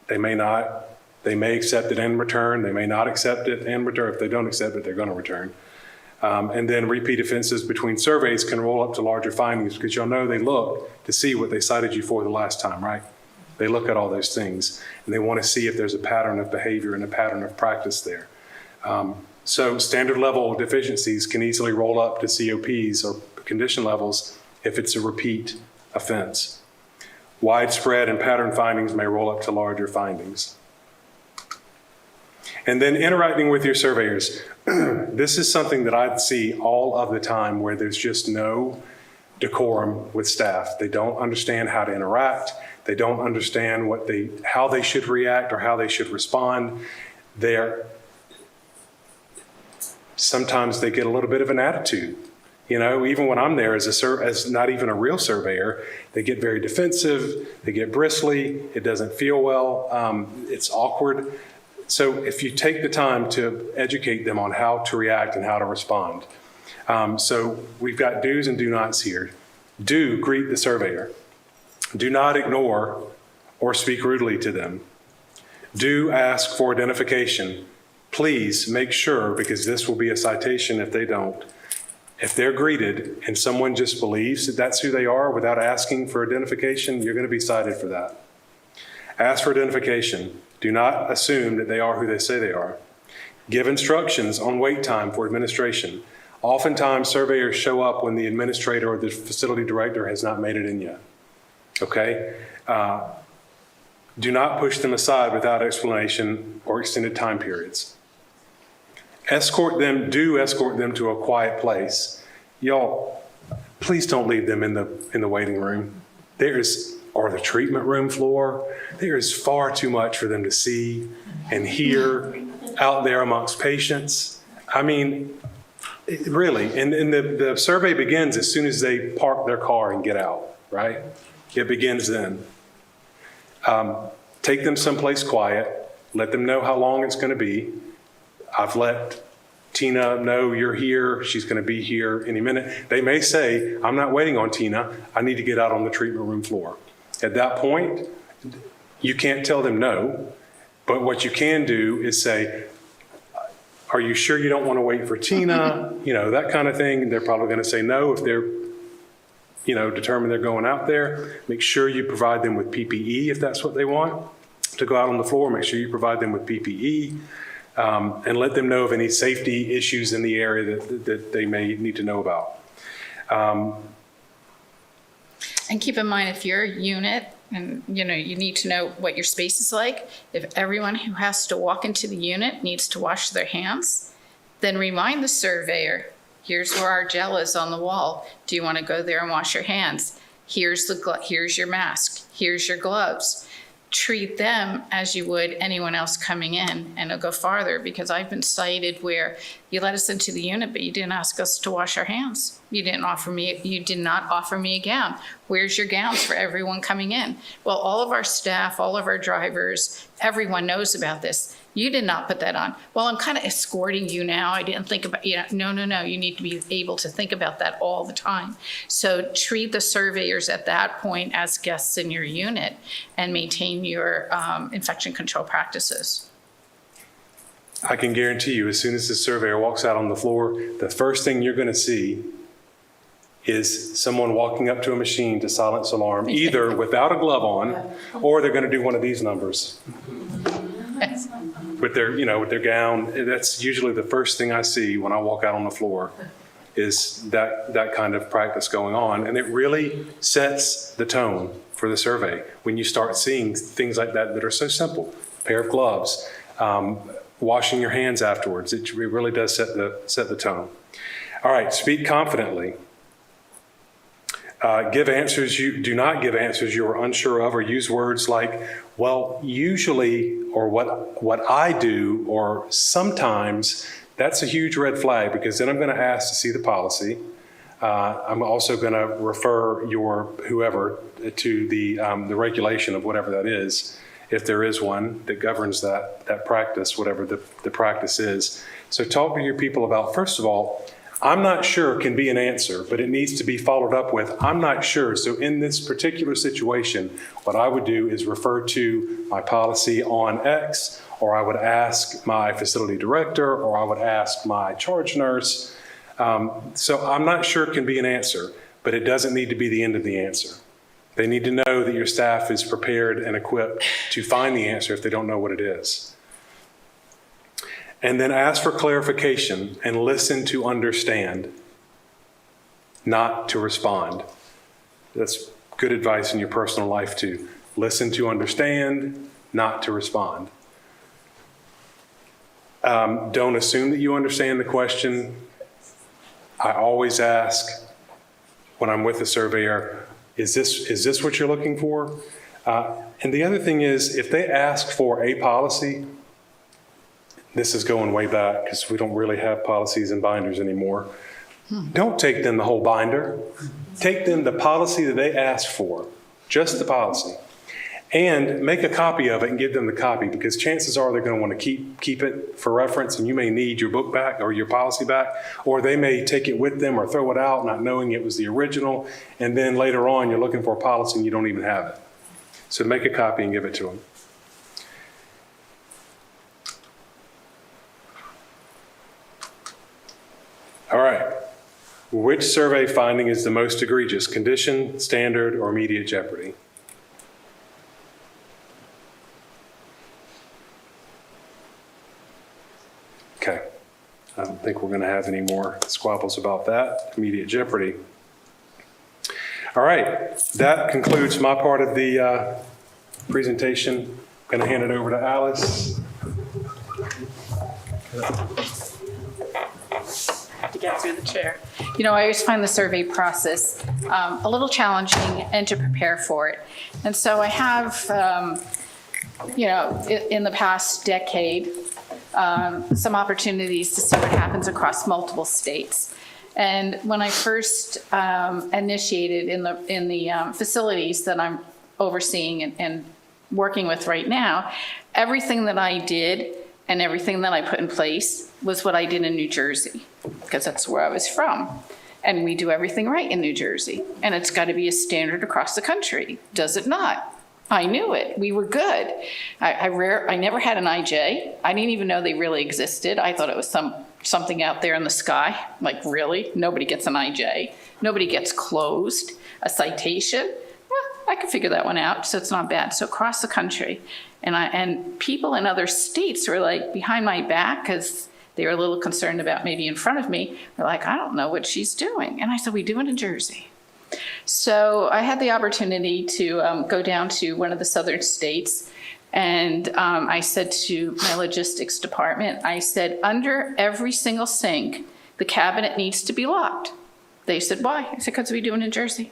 they may not. They may accept it and return, they may not accept it and return. If they don't accept it, they're going to return. And then repeat offenses between surveys can roll up to larger findings because you'll know they look to see what they cited you for the last time, right? They look at all those things and they want to see if there's a pattern of behavior and a pattern of practice there. So standard level deficiencies can easily roll up to COPs or condition levels if it's a repeat offense. Widespread and pattern findings may roll up to larger findings. And then interacting with your surveyors. This is something that I see all of the time where there's just no decorum with staff. They don't understand how to interact. They don't understand how they should react or how they should respond. Sometimes they get a little bit of an attitude. You know, even when I'm there as not even a real surveyor, they get very defensive, they get bristly, it doesn't feel well, it's awkward. So if you take the time to educate them on how to react and how to respond. So we've got do's and do nots here. Do greet the surveyor. Do not ignore or speak rudely to them. Do ask for identification. Please make sure, because this will be a citation if they don't. If they're greeted and someone just believes that that's who they are without asking for identification, you're going to be cited for that. Ask for identification. Do not assume that they are who they say they are. Give instructions on wait time for administration. Oftentimes, surveyors show up when the administrator or the facility director has not made it in yet. Okay? Do not push them aside without explanation or extended time periods. Escort them to a quiet place. Y'all, please don't leave them in the waiting room. Or the treatment room floor. There is far too much for them to see and hear out there amongst patients. I mean, really, and the survey begins as soon as they park their car and get out, right? It begins then. Take them someplace quiet. Let them know how long it's going to be. I've let Tina know you're here. She's going to be here any minute. They may say, I'm not waiting on Tina. I need to get out on the treatment room floor. At that point, you can't tell them no, but what you can do is say, are you sure you don't want to wait for Tina? You know, that kind of thing. They're probably going to say no if they're, determined they're going out there. Make sure you provide them with PPE if that's what they want to go out on the floor. Make sure you provide them with PPE and let them know of any safety issues in the area that they may need to know about. And keep in mind, if you're a unit and, you need to know what your space is like, if everyone who has to walk into the unit needs to wash their hands, then remind the surveyor, here's where our gel is on the wall. Do you want to go there and wash your hands? Here's your mask. Here's your gloves. Treat them as you would anyone else coming in, and it'll go farther, because I've been cited where you let us into the unit, but you didn't ask us to wash our hands. You did not offer me a gown. Where's your gowns for everyone coming in? Well, all of our staff, all of our drivers, everyone knows about this. You did not put that on. Well, I'm kind of escorting you now. I didn't think about, no. You need to be able to think about that all the time. So treat the surveyors at that point as guests in your unit and maintain your infection control practices. I can guarantee you, as soon as the surveyor walks out on the floor, the first thing you're going to see is someone walking up to a machine to silence alarm, either without a glove on, or they're going to do one of these numbers with their gown. That's usually the first thing I see when I walk out on the floor, is that kind of practice going on. And it really sets the tone for the survey when you start seeing things like that are so simple. A pair of gloves, washing your hands afterwards. It really does set the tone. All right, speak confidently. Give answers do not give answers you are unsure of, or use words like, well, usually, or what I do, or sometimes That's a huge red flag, because then I'm going to ask to see the policy. I'm also going to refer your whoever to the regulation of whatever that is, if there is one that governs that practice, whatever the practice is. So talk to your people about, first of all, I'm not sure can be an answer, but it needs to be followed up with, I'm not sure. So in this particular situation, what I would do is refer to my policy on X, or I would ask my facility director, or I would ask my charge nurse. So I'm not sure can be an answer, but it doesn't need to be the end of the answer. They need to know that your staff is prepared and equipped to find the answer if they don't know what it is. And then ask for clarification and listen to understand, not to respond. That's good advice in your personal life too. Listen to understand, not to respond. Don't assume that you understand the question. I always ask when I'm with a surveyor, is this what you're looking for? And the other thing is, if they ask for a policy, this is going way back because we don't really have policies and binders anymore. Don't take them the whole binder. Take them the policy that they asked for, just the policy. And make a copy of it and give them the copy, because chances are they're going to want to keep it for reference, and you may need your book back or your policy back, or they may take it with them or throw it out not knowing it was the original, and then later on you're looking for a policy and you don't even have it. So make a copy and give it to them. All right. Which survey finding is the most egregious? Condition, standard, or immediate jeopardy? Okay. I don't think we're going to have any more squabbles about that. Immediate jeopardy. All right. That concludes my part of the presentation. I'm going to hand it over to Alice. To get through the chair. You know, I always find the survey process a little challenging and to prepare for it. And so I have, you know, in the past decade, some opportunities to see what happens across multiple states. And when I first initiated in the facilities that I'm overseeing and working with right now, everything that I did and everything that I put in place was what I did in New Jersey, because that's where I was from. And we do everything right in New Jersey. And it's got to be a standard across the country. Does it not? I knew it. We were good. I never had an IJ. I didn't even know they really existed. I thought it was something out there in the sky. Like, really? Nobody gets an IJ. Nobody gets closed. A citation? Well, I could figure that one out, so it's not bad. So across the country. And people in other states were like behind my back, because they were a little concerned about maybe in front of me. They're like, I don't know what she's doing. And I said, we do it in Jersey. So I had the opportunity to go down to one of the southern states, and I said to my logistics department, I said, under every single sink, the cabinet needs to be locked. They said, why? I said, because we do it in Jersey.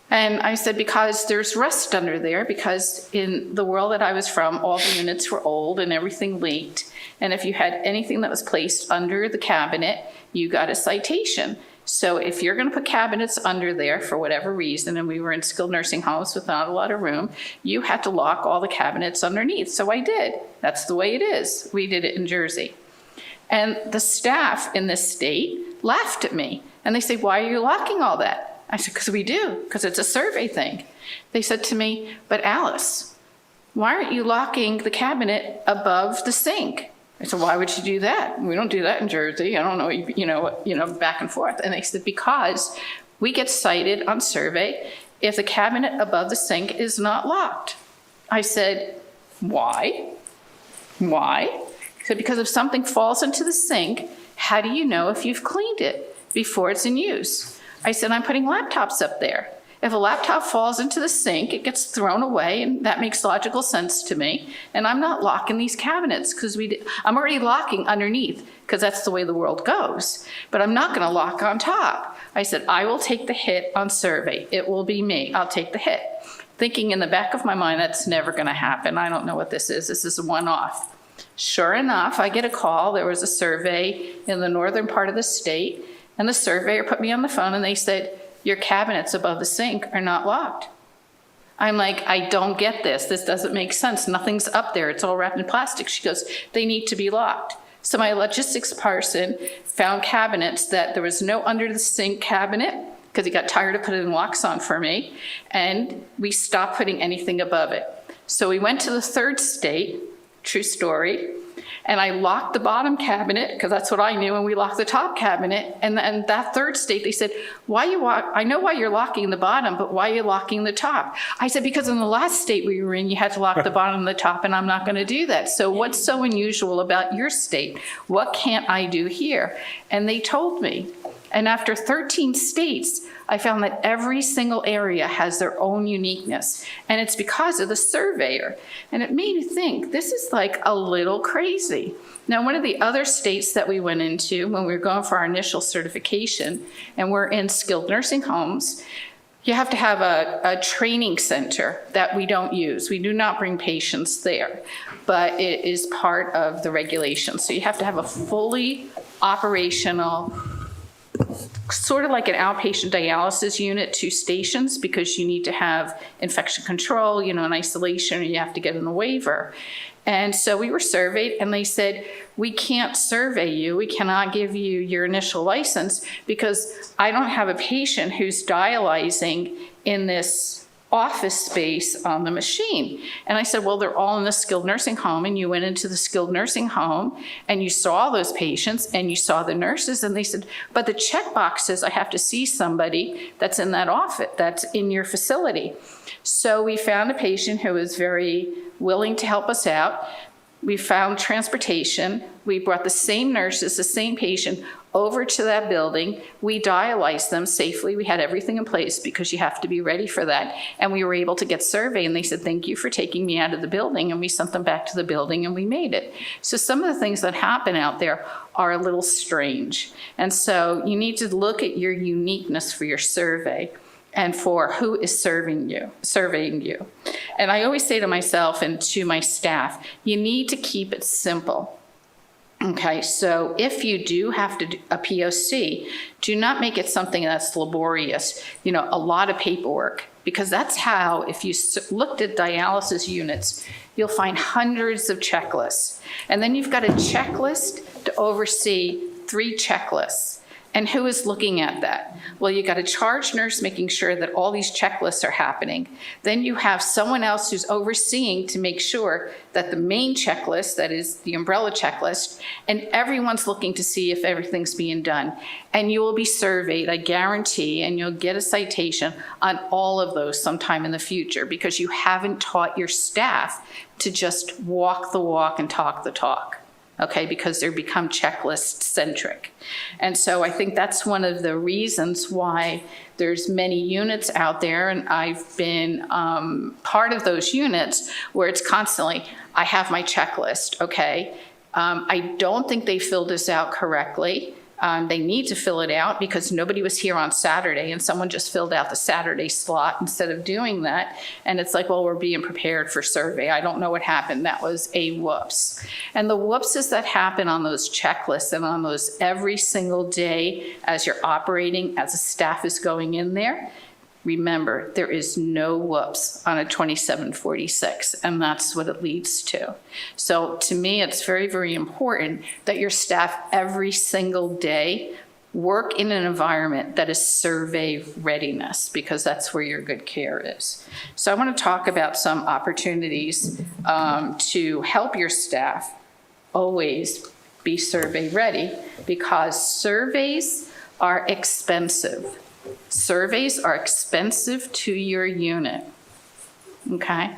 And I said, because there's rust under there, because in the world that I was from, all the units were old and everything leaked. And if you had anything that was placed under the cabinet, you got a citation. So if you're going to put cabinets under there for whatever reason, and we were in skilled nursing homes with not a lot of room, you had to lock all the cabinets underneath. So I did. That's the way it is. We did it in Jersey. And the staff in this state laughed at me. And they say, why are you locking all that? I said, because we do, because it's a survey thing. They said to me, but Alice, why aren't you locking the cabinet above the sink? I said, why would you do that? We don't do that in Jersey. I don't know, back and forth. And they said, because we get cited on survey if the cabinet above the sink is not locked. I said, why? Why? He said, because if something falls into the sink, how do you know if you've cleaned it before it's in use? I said, I'm putting laptops up there. If a laptop falls into the sink, it gets thrown away, and that makes logical sense to me. And I'm not locking these cabinets because I'm already locking underneath because that's the way the world goes. But I'm not going to lock on top. I said, I will take the hit on survey. It will be me. I'll take the hit. Thinking in the back of my mind, that's never going to happen. I don't know what this is. This is a one-off. Sure enough, I get a call. There was a survey in the northern part of the state, and the surveyor put me on the phone and they said, your cabinets above the sink are not locked. I'm like, I don't get this. This doesn't make sense. Nothing's up there. It's all wrapped in plastic. She goes, they need to be locked. So my logistics person found cabinets that there was no under the sink cabinet because he got tired of putting locks on for me, and we stopped putting anything above it. So we went to the third state, true story, and I locked the bottom cabinet because that's what I knew, and we locked the top cabinet. And then that third state, they said, I know why you're locking the bottom, but why are you locking the top? I said, because in the last state we were in, you had to lock the bottom and the top, and I'm not going to do that. So what's so unusual about your state? What can't I do here? And they told me. And after 13 states, I found that every single area has their own uniqueness. And it's because of the surveyor. And it made me think, this is like a little crazy. Now, one of the other states that we went into when we were going for our initial certification, and we're in skilled nursing homes, you have to have a training center that we don't use. We do not bring patients there, but it is part of the regulations. So you have to have a fully operational, sort of like an outpatient dialysis unit, 2 stations, because you need to have infection control, an isolation, or you have to get in a waiver. And so we were surveyed, and they said, we can't survey you. We cannot give you your initial license because I don't have a patient who's dialyzing in this office space on the machine. And I said, well, they're all in the skilled nursing home, and you went into the skilled nursing home and you saw those patients and you saw the nurses, and they said, but the checkbox says I have to see somebody that's in that office, that's in your facility. So we found a patient who was very willing to help us out. We found transportation. We brought the same nurses, the same patient over to that building. We dialyzed them safely. We had everything in place because you have to be ready for that. And we were able to get surveyed, and they said, thank you for taking me out of the building. And we sent them back to the building and we made it. So some of the things that happen out there are a little strange. And so you need to look at your uniqueness for your survey and for who is surveying you. And I always say to myself and to my staff, you need to keep it simple. Okay, so if you do have to do a POC, do not make it something that's laborious, a lot of paperwork, because that's how, if you looked at dialysis units, you'll find hundreds of checklists. And then you've got a checklist to oversee 3 checklists. And who is looking at that? Well, you got a charge nurse making sure that all these checklists are happening. Then you have someone else who's overseeing to make sure that the main checklist, that is the umbrella checklist, and everyone's looking to see if everything's being done. And you will be surveyed, I guarantee, and you'll get a citation on all of those sometime in the future because you haven't taught your staff to just walk the walk and talk the talk. Okay, because they're become checklist centric. And so I think that's one of the reasons why there's many units out there, and I've been part of those units where it's constantly, I have my checklist, okay? I don't think they filled this out correctly. They need to fill it out because nobody was here on Saturday and someone just filled out the Saturday slot instead of doing that. And it's like, well, we're being prepared for survey. I don't know what happened. That was a whoops. And the whoopses that happen on those checklists and on those every single day as you're operating, as a staff is going in there, remember, there is no whoops on a 2746, and that's what it leads to. So to me, it's very, very important that your staff every single day work in an environment that is survey readiness, because that's where your good care is. So I want to talk about some opportunities to help your staff always be survey ready, because surveys are expensive. Surveys are expensive to your unit, okay?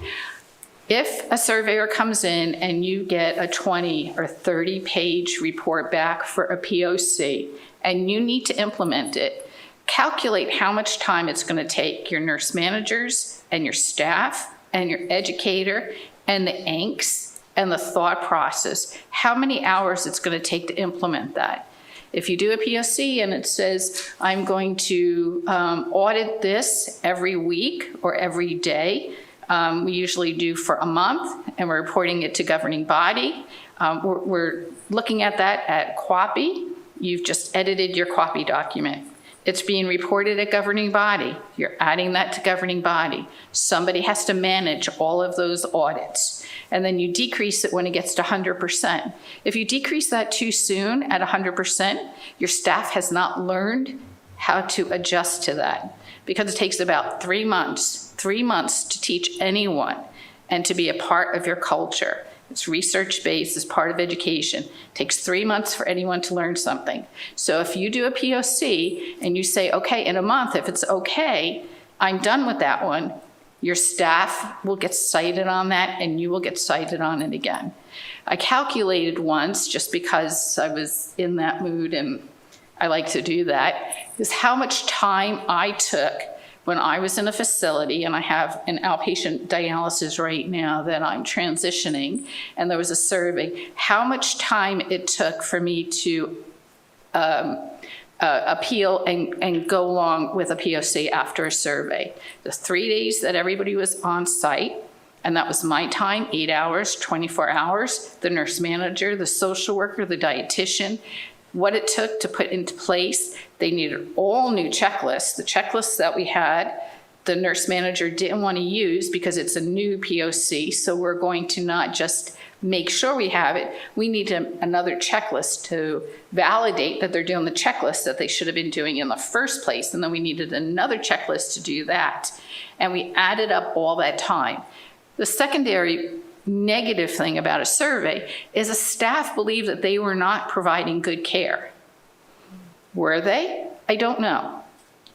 If a surveyor comes in and you get a 20 or 30 page report back for a POC and you need to implement it, calculate how much time it's going to take your nurse managers and your staff and your educator and the angst and the thought process, how many hours it's going to take to implement that. If you do a POC and it says, I'm going to audit this every week or every day, We usually do for a month, and we're reporting it to governing body. We're looking at that at QAPI. You've just edited your QAPI document. It's being reported at governing body. You're adding that to governing body. Somebody has to manage all of those audits. And then you decrease it when it gets to 100%. If you decrease that too soon at 100%, your staff has not learned how to adjust to that, because it takes about 3 months to teach anyone and to be a part of your culture. It's research-based, it's part of education. It takes 3 months for anyone to learn something. So if you do a POC and you say, okay, in a month, if it's okay, I'm done with that one, your staff will get cited on that and you will get cited on it again. I calculated once, just because I was in that mood and I like to do that, is how much time I took when I was in a facility, and I have an outpatient dialysis right now that I'm transitioning, and there was a survey, how much time it took for me to appeal and go along with a POC after a survey. The 3 days that everybody was on site, and that was my time, 8 hours, 24 hours, the nurse manager, the social worker, the dietitian, what it took to put into place. They needed all new checklists. The checklists that we had, the nurse manager didn't want to use because it's a new POC, so we're going to not just make sure we have it, we need another checklist to validate that they're doing the checklist that they should have been doing in the first place, and then we needed another checklist to do that. And we added up all that time. The secondary negative thing about a survey is a staff believed that they were not providing good care. Were they? I don't know.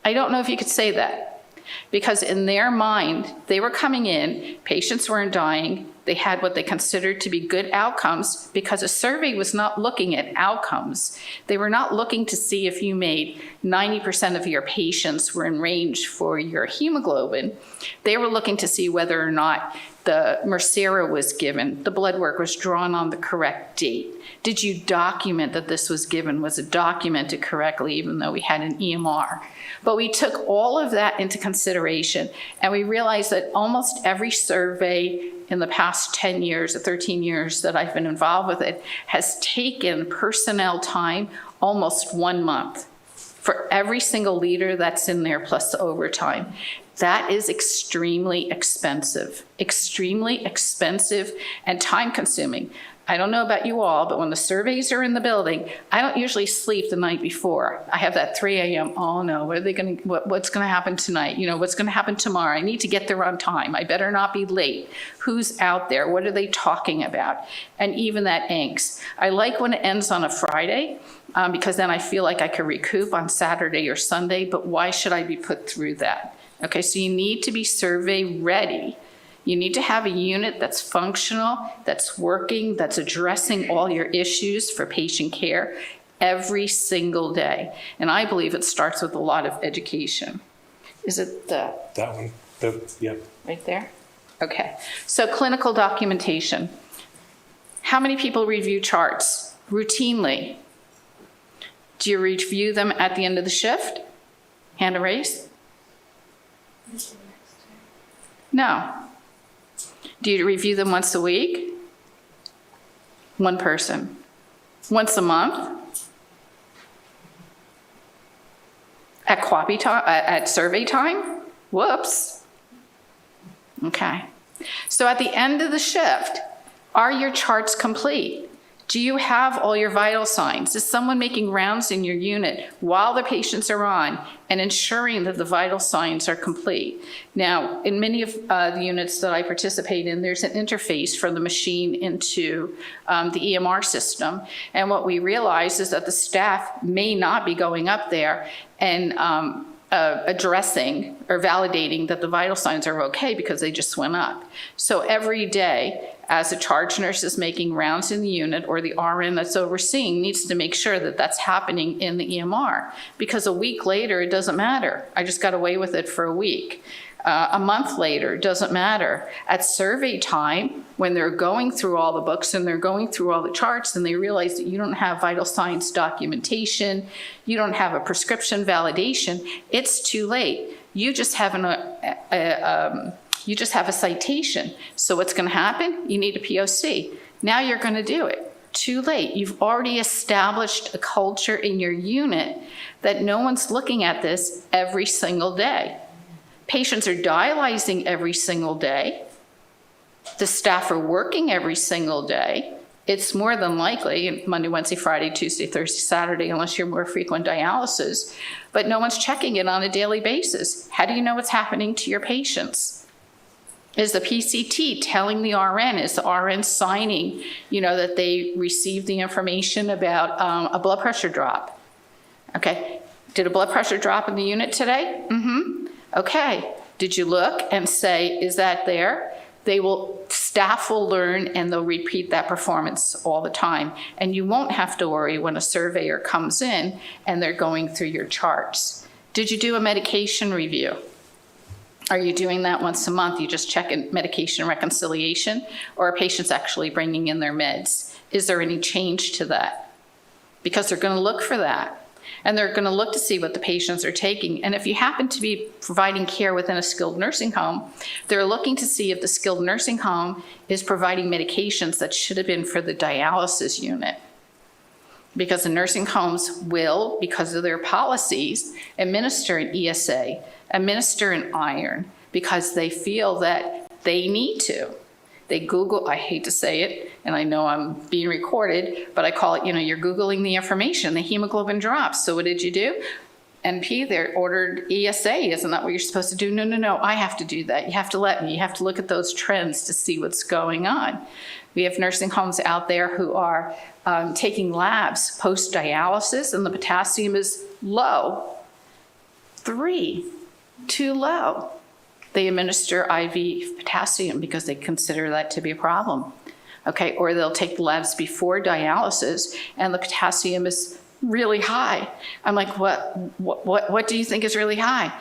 I don't know if you could say that, because in their mind, they were coming in, patients weren't dying, they had what they considered to be good outcomes, because a survey was not looking at outcomes. They were not looking to see if you made 90% of your patients were in range for your hemoglobin. They were looking to see whether or not the Mircera was given, the blood work was drawn on the correct date. Did you document that this was given? Was it documented correctly, even though we had an EMR? But we took all of that into consideration, and we realized that almost every survey in the past 10 years or 13 years that I've been involved with it has taken personnel time almost 1 month for every single leader that's in there, plus the overtime. That is extremely expensive and time consuming. I don't know about you all, but when the surveys are in the building, I don't usually sleep the night before. I have that 3 a.m., oh no, what's gonna happen tonight? You know, what's gonna happen tomorrow? I need to get there on time. I better not be late. Who's out there? What are they talking about? And even that angst. I like when it ends on a Friday, because then I feel like I can recoup on Saturday or Sunday, but why should I be put through that? Okay, so you need to be survey ready. You need to have a unit that's functional, that's working, that's addressing all your issues for patient care every single day. And I believe it starts with a lot of education. Is it That one, yeah. right there? Okay, so clinical documentation. How many people review charts routinely? Do you review them at the end of the shift? Hand raised? No. Do you review them once a week? One person. Once a month? At QAPI time, at survey time? Whoops. Okay. So at the end of the shift, are your charts complete? Do you have all your vital signs? Is someone making rounds in your unit while the patients are on and ensuring that the vital signs are complete? Now, in many of the units that I participate in, there's an interface from the machine into the EMR system. And what we realize is that the staff may not be going up there and addressing or validating that the vital signs are okay because they just went up. So every day, as a charge nurse is making rounds in the unit, or the RN that's overseeing needs to make sure that that's happening in the EMR, because a week later, it doesn't matter. I just got away with it for a week. A month later, it doesn't matter. At survey time, when they're going through all the books and they're going through all the charts and they realize that you don't have vital signs documentation, you don't have a prescription validation, it's too late. You just have You just have a citation. So what's going to happen? You need a POC. Now you're going to do it. Too late. You've already established a culture in your unit that no one's looking at this every single day. Patients are dialyzing every single day. The staff are working every single day. It's more than likely Monday, Wednesday, Friday, Tuesday, Thursday, Saturday, unless you're more frequent dialysis, but no one's checking it on a daily basis. How do you know what's happening to your patients? Is the PCT telling the RN? Is the RN signing, that they received the information about a blood pressure drop? Okay, did a blood pressure drop in the unit today? Mm-hmm. Okay, did you look and say, is that there? Staff will learn and they'll repeat that performance all the time. And you won't have to worry when a surveyor comes in and they're going through your charts. Did you do a medication review? Are you doing that once a month? You just check in medication reconciliation, or are patients actually bringing in their meds? Is there any change to that? Because they're going to look for that. And they're going to look to see what the patients are taking. And if you happen to be providing care within a skilled nursing home, they're looking to see if the skilled nursing home is providing medications that should have been for the dialysis unit. Because the nursing homes will, because of their policies, administer an ESA, administer an iron, because they feel that they need to. They Google, I hate to say it, and I know I'm being recorded, but I call it, you're Googling the information, the hemoglobin drops. So what did you do? NP, they're ordered ESA. Isn't that what you're supposed to do? No, I have to do that. You have to let me. You have to look at those trends to see what's going on. We have nursing homes out there who are taking labs post-dialysis, and the potassium is low. 3, too low. They administer IV potassium because they consider that to be a problem. Okay, or they'll take the labs before dialysis and the potassium is really high. I'm like, what do you think is really high?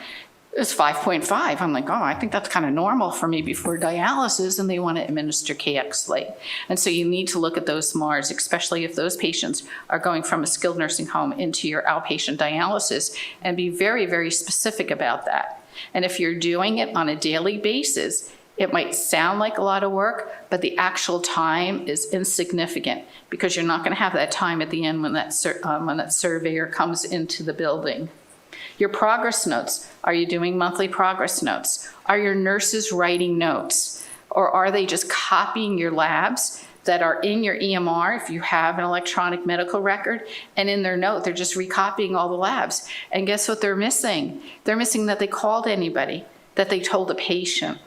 It's 5.5. I'm like, I think that's kind of normal for me before dialysis, and they want to administer KX late. And so you need to look at those MARs, especially if those patients are going from a skilled nursing home into your outpatient dialysis, and be very, very specific about that. And if you're doing it on a daily basis, it might sound like a lot of work, but the actual time is insignificant because you're not going to have that time at the end when that surveyor comes into the building. Your progress notes. Are you doing monthly progress notes? Are your nurses writing notes? Or are they just copying your labs that are in your EMR, if you have an electronic medical record, and in their note, they're just recopying all the labs. And guess what they're missing? They're missing that they called anybody, that they told a patient,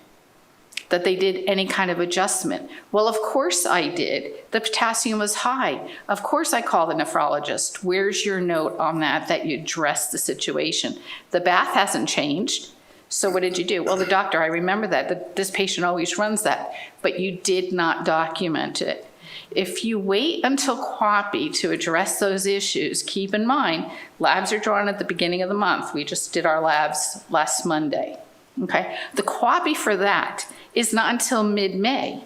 that they did any kind of adjustment. Well, of course I did. The potassium was high. Of course I called the nephrologist. Where's your note on that you addressed the situation? The bath hasn't changed. So what did you do? Well, the doctor, I remember that this patient always runs that, but you did not document it. If you wait until QAPI to address those issues, keep in mind, labs are drawn at the beginning of the month. We just did our labs last Monday, okay? The QAPI for that is not until mid-May.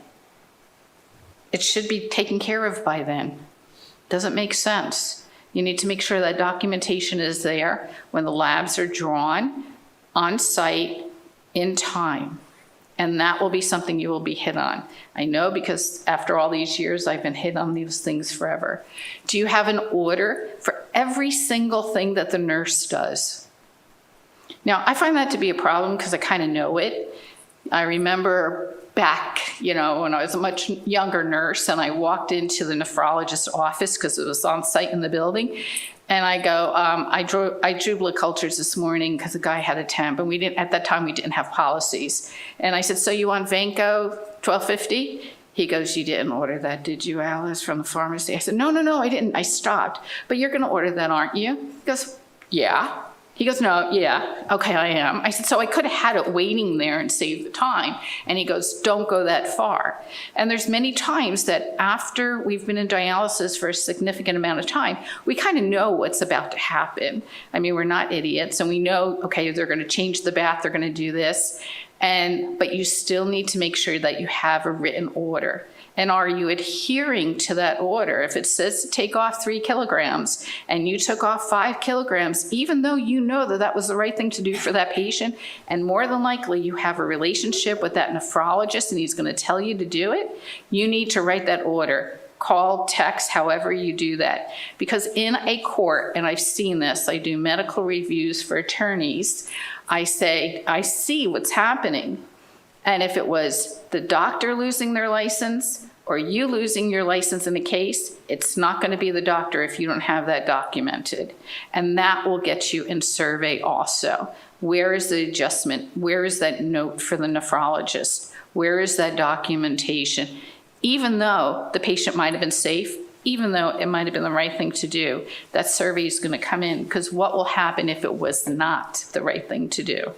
It should be taken care of by then. Doesn't make sense. You need to make sure that documentation is there when the labs are drawn, on site, in time. And that will be something you will be hit on. I know because after all these years, I've been hit on these things forever. Do you have an order for every single thing that the nurse does? Now, I find that to be a problem because I kind of know it. I remember back, when I was a much younger nurse and I walked into the nephrologist's office because it was on site in the building. And I go, I drew blood cultures this morning because the guy had a temp, and at that time we didn't have policies. And I said, so you want Vanco 1250? He goes, you didn't order that, did you, Alice, from the pharmacy? I said, no, I didn't. I stopped. But you're going to order that, aren't you? He goes, yeah. He goes, no, yeah, okay, I am. I said, so I could have had it waiting there and saved the time. And he goes, don't go that far. And there's many times that after we've been in dialysis for a significant amount of time, we kind of know what's about to happen. I mean, we're not idiots, and we know, okay, they're going to change the bath, they're going to do this. But you still need to make sure that you have a written order. And are you adhering to that order? If it says to take off 3 kilograms and you took off 5 kilograms, even though you know that that was the right thing to do for that patient, and more than likely you have a relationship with that nephrologist and he's going to tell you to do it, you need to write that order. Call, text, however you do that. Because in a court, and I've seen this, I do medical reviews for attorneys, I say, I see what's happening. And if it was the doctor losing their license or you losing your license in a case, it's not going to be the doctor if you don't have that documented. And that will get you in survey also. Where is the adjustment? Where is that note for the nephrologist? Where is that documentation? Even though the patient might have been safe, even though it might have been the right thing to do, that survey is going to come in, because what will happen if it was not the right thing to do?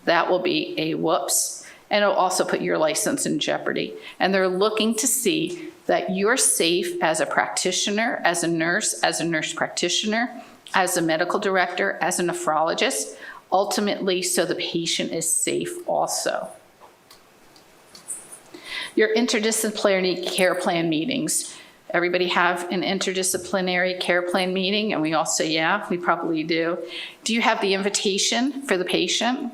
That will be a whoops, and it'll also put your license in jeopardy. And they're looking to see that you're safe as a practitioner, as a nurse practitioner, as a medical director, as a nephrologist, ultimately so the patient is safe also. Your interdisciplinary care plan meetings. Everybody have an interdisciplinary care plan meeting? And we all say, yeah, we probably do. Do you have the invitation for the patient?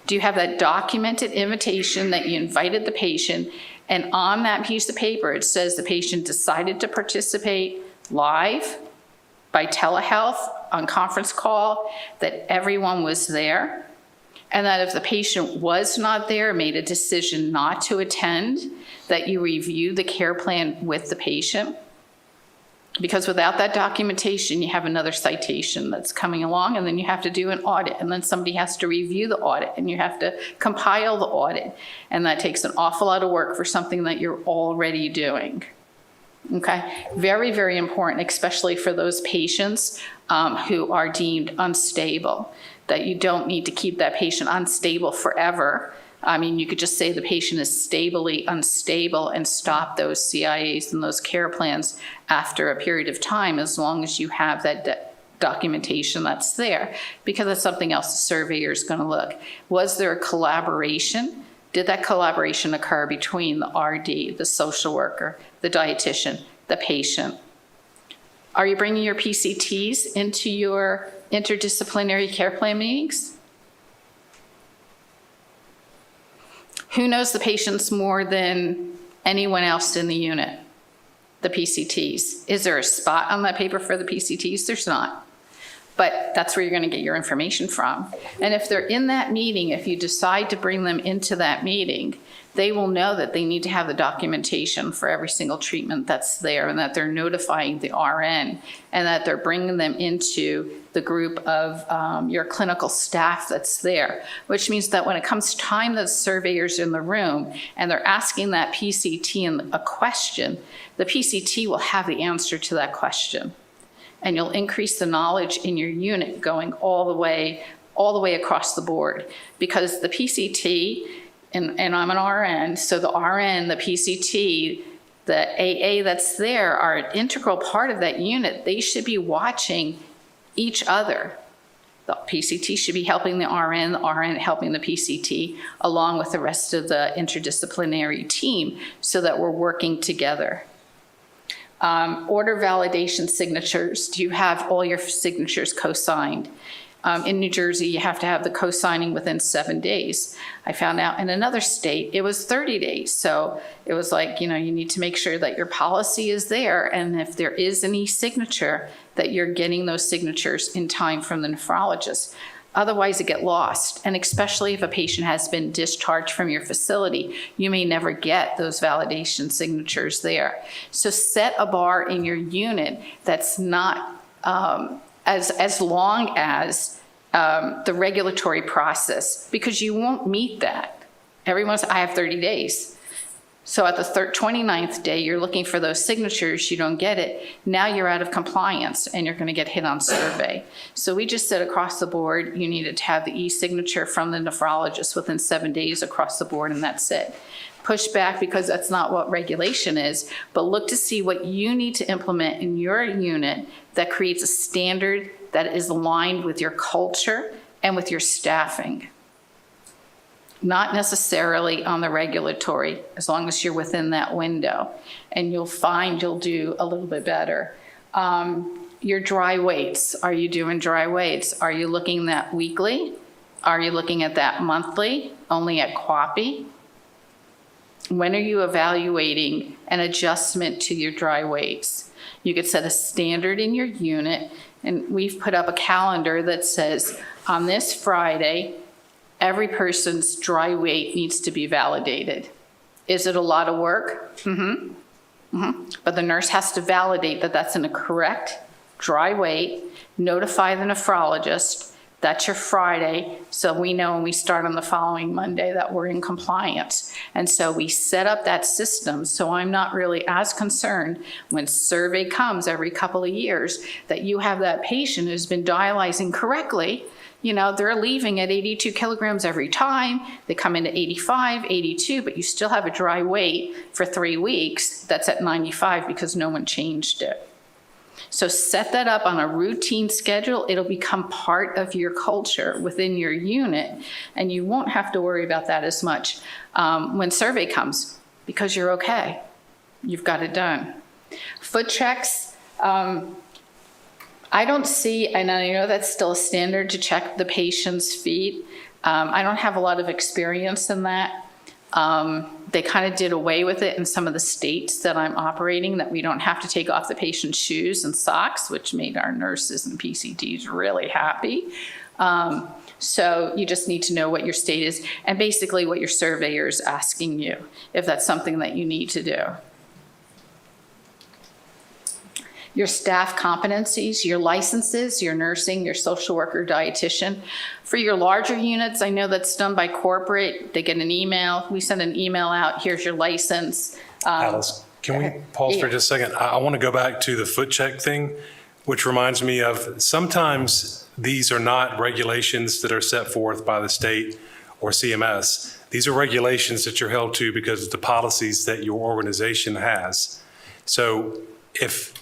Do you have that documented invitation that you invited the patient? And on that piece of paper, it says the patient decided to participate live, by telehealth, on conference call, that everyone was there. And that if the patient was not there, made a decision not to attend, that you review the care plan with the patient. Because without that documentation, you have another citation that's coming along, and then you have to do an audit, and then somebody has to review the audit, and you have to compile the audit. And that takes an awful lot of work for something that you're already doing. Okay, very, very important, especially for those patients who are deemed unstable, that you don't need to keep that patient unstable forever. I mean, you could just say the patient is stably unstable and stop those CIAs and those care plans after a period of time, as long as you have that documentation that's there, because that's something else the surveyor is going to look. Was there a collaboration? Did that collaboration occur between the RD, the social worker, the dietitian, the patient? Are you bringing your PCTs into your interdisciplinary care plan meetings? Who knows the patients more than anyone else in the unit? The PCTs. Is there a spot on that paper for the PCTs? There's not. But that's where you're going to get your information from. And if they're in that meeting, if you decide to bring them into that meeting, they will know that they need to have the documentation for every single treatment that's there, and that they're notifying the RN, and that they're bringing them into the group of your clinical staff that's there, which means that when it comes time that the surveyor's in the room and they're asking that PCT a question, the PCT will have the answer to that question. And you'll increase the knowledge in your unit going all the way across the board. Because the PCT, and I'm an RN, so the RN, the PCT, the AA that's there are an integral part of that unit. They should be watching each other. The PCT should be helping the RN helping the PCT, along with the rest of the interdisciplinary team, so that we're working together. Order validation signatures. Do you have all your signatures co-signed? In New Jersey, you have to have the co-signing within 7 days. I found out in another state, it was 30 days. So it was like, you need to make sure that your policy is there. And if there is any signature, that you're getting those signatures in time from the nephrologist. Otherwise, it get lost. And especially if a patient has been discharged from your facility, you may never get those validation signatures there. So set a bar in your unit that's not as long as the regulatory process, because you won't meet that. Everyone's, I have 30 days. So at the 29th day, you're looking for those signatures, you don't get it. Now you're out of compliance and you're gonna get hit on survey. So we just said across the board, you needed to have the e-signature from the nephrologist within 7 days across the board, and that's it. Push back because that's not what regulation is, but look to see what you need to implement in your unit that creates a standard that is aligned with your culture and with your staffing. not necessarily on the regulatory, as long as you're within that window. And you'll find you'll do a little bit better. Your dry weights, are you doing dry weights? Are you looking at weekly? Are you looking at that monthly, only at QAPI? When are you evaluating an adjustment to your dry weights? You could set a standard in your unit, and we've put up a calendar that says, on this Friday, every person's dry weight needs to be validated. Is it a lot of work? But the nurse has to validate that that's in a correct dry weight, notify the nephrologist, that's your Friday, so we know when we start on the following Monday that we're in compliance. And so we set up that system, so I'm not really as concerned when survey comes every couple of years that you have that patient who's been dialyzing correctly. You know, they're leaving at 82 kilograms every time. They come into 85, 82, but you still have a dry weight for 3 weeks that's at 95 because no one changed it. So set that up on a routine schedule. It'll become part of your culture within your unit, and you won't have to worry about that as much when survey comes, because you're okay. You've got it done. Foot checks. I don't see, and I know that's still a standard to check the patient's feet. I don't have a lot of experience in that. They kind of did away with it in some of the states that I'm operating, that we don't have to take off the patient's shoes and socks, which made our nurses and PCTs really happy. So you just need to know what your state is and basically what your surveyor is asking you, if that's something that you need to do. Your staff competencies, your licenses, your nursing, your social worker, dietitian. For your larger units, I know that's done by corporate. They get an email. We send an email out. Here's your license. Alice, can we pause for just a second? I want to go back to the foot check thing, which reminds me of sometimes these are not regulations that are set forth by the state or CMS. These are regulations that you're held to because of the policies that your organization has. So if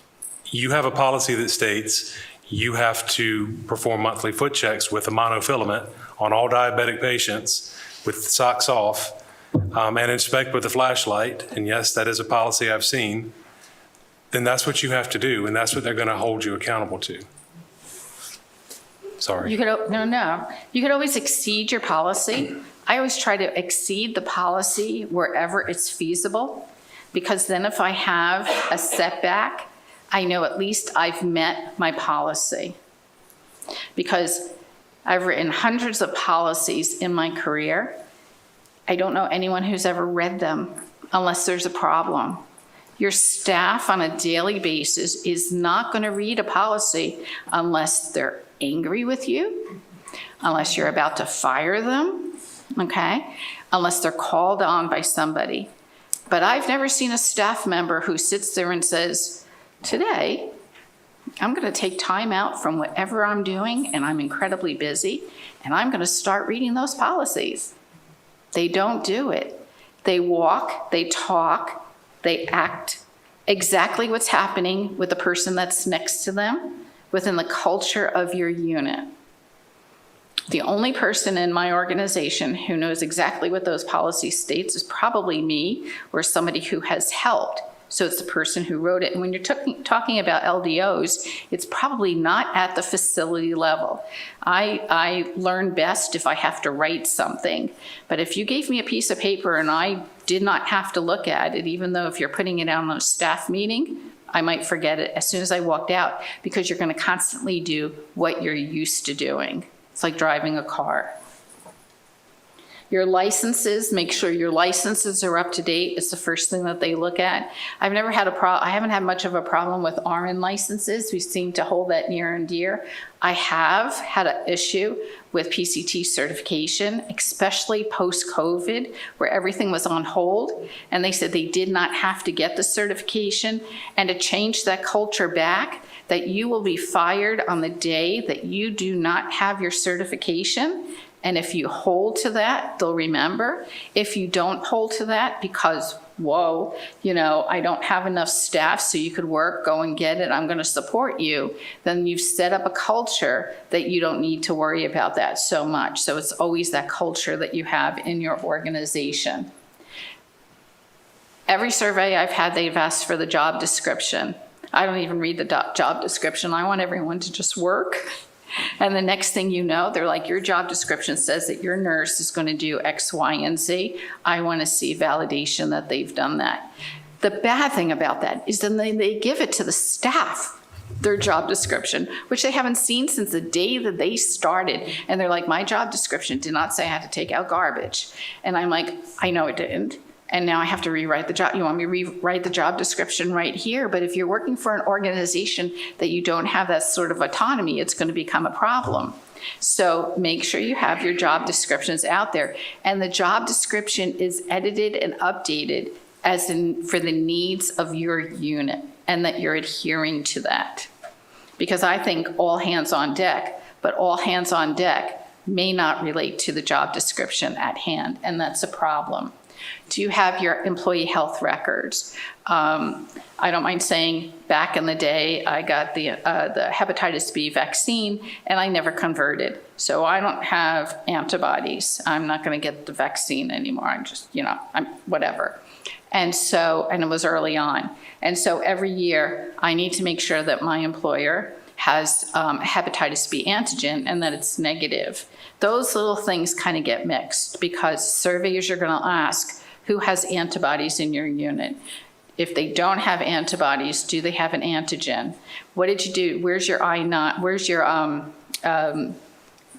you have a policy that states you have to perform monthly foot checks with a monofilament on all diabetic patients with socks off, and inspect with a flashlight, and yes, that is a policy I've seen, then that's what you have to do, and that's what they're going to hold you accountable to. Sorry. You could, no. You could always exceed your policy. I always try to exceed the policy wherever it's feasible, because then if I have a setback, I know at least I've met my policy. Because I've written hundreds of policies in my career. I don't know anyone who's ever read them unless there's a problem. Your staff on a daily basis is not going to read a policy unless they're angry with you, unless you're about to fire them, okay? Unless they're called on by somebody. But I've never seen a staff member who sits there and says, today, I'm going to take time out from whatever I'm doing, and I'm incredibly busy, and I'm going to start reading those policies. They don't do it. They walk, they talk, they act exactly what's happening with the person that's next to them within the culture of your unit. The only person in my organization who knows exactly what those policies states is probably me or somebody who has helped. So it's the person who wrote it. And when you're talking about LDOs, it's probably not at the facility level. I learn best if I have to write something. But if you gave me a piece of paper and I did not have to look at it, even though if you're putting it out on a staff meeting, I might forget it as soon as I walked out, because you're going to constantly do what you're used to doing. It's like driving a car. Your licenses, make sure your licenses are up to date. It's the first thing that they look at. I've never had I haven't had much of a problem with RN licenses. We seem to hold that near and dear. I have had an issue with PCT certification, especially post-COVID, where everything was on hold. And they said they did not have to get the certification. And to change that culture back, that you will be fired on the day that you do not have your certification. And if you hold to that, they'll remember. If you don't hold to that, because whoa, you know, I don't have enough staff so you could work, go and get it, I'm going to support you, then you've set up a culture that you don't need to worry about that so much. So it's always that culture that you have in your organization. Every survey I've had, they've asked for the job description. I don't even read the job description. I want everyone to just work. And the next thing you know, they're like, your job description says that your nurse is going to do X, Y, and Z. I want to see validation that they've done that. The bad thing about that is then they give it to the staff, their job description, which they haven't seen since the day that they started. And they're like, my job description did not say I had to take out garbage. And I'm like, I know it didn't. And now I have to rewrite the job. You want me to rewrite the job description right here? But if you're working for an organization that you don't have that sort of autonomy, it's going to become a problem. So make sure you have your job descriptions out there. And the job description is edited and updated as in for the needs of your unit, and that you're adhering to that. Because I think all hands on deck, but all hands on deck may not relate to the job description at hand, and that's a problem. Do you have your employee health records? I don't mind saying back in the day, I got the hepatitis B vaccine and I never converted. So I don't have antibodies. I'm not going to get the vaccine anymore. I'm just, you know, I'm whatever. And it was early on. And so every year I need to make sure that my employer has hepatitis B antigen and that it's negative. Those little things kind of get mixed because surveyors are going to ask who has antibodies in your unit. If they don't have antibodies, do they have an antigen? What did you do? Where's your where's your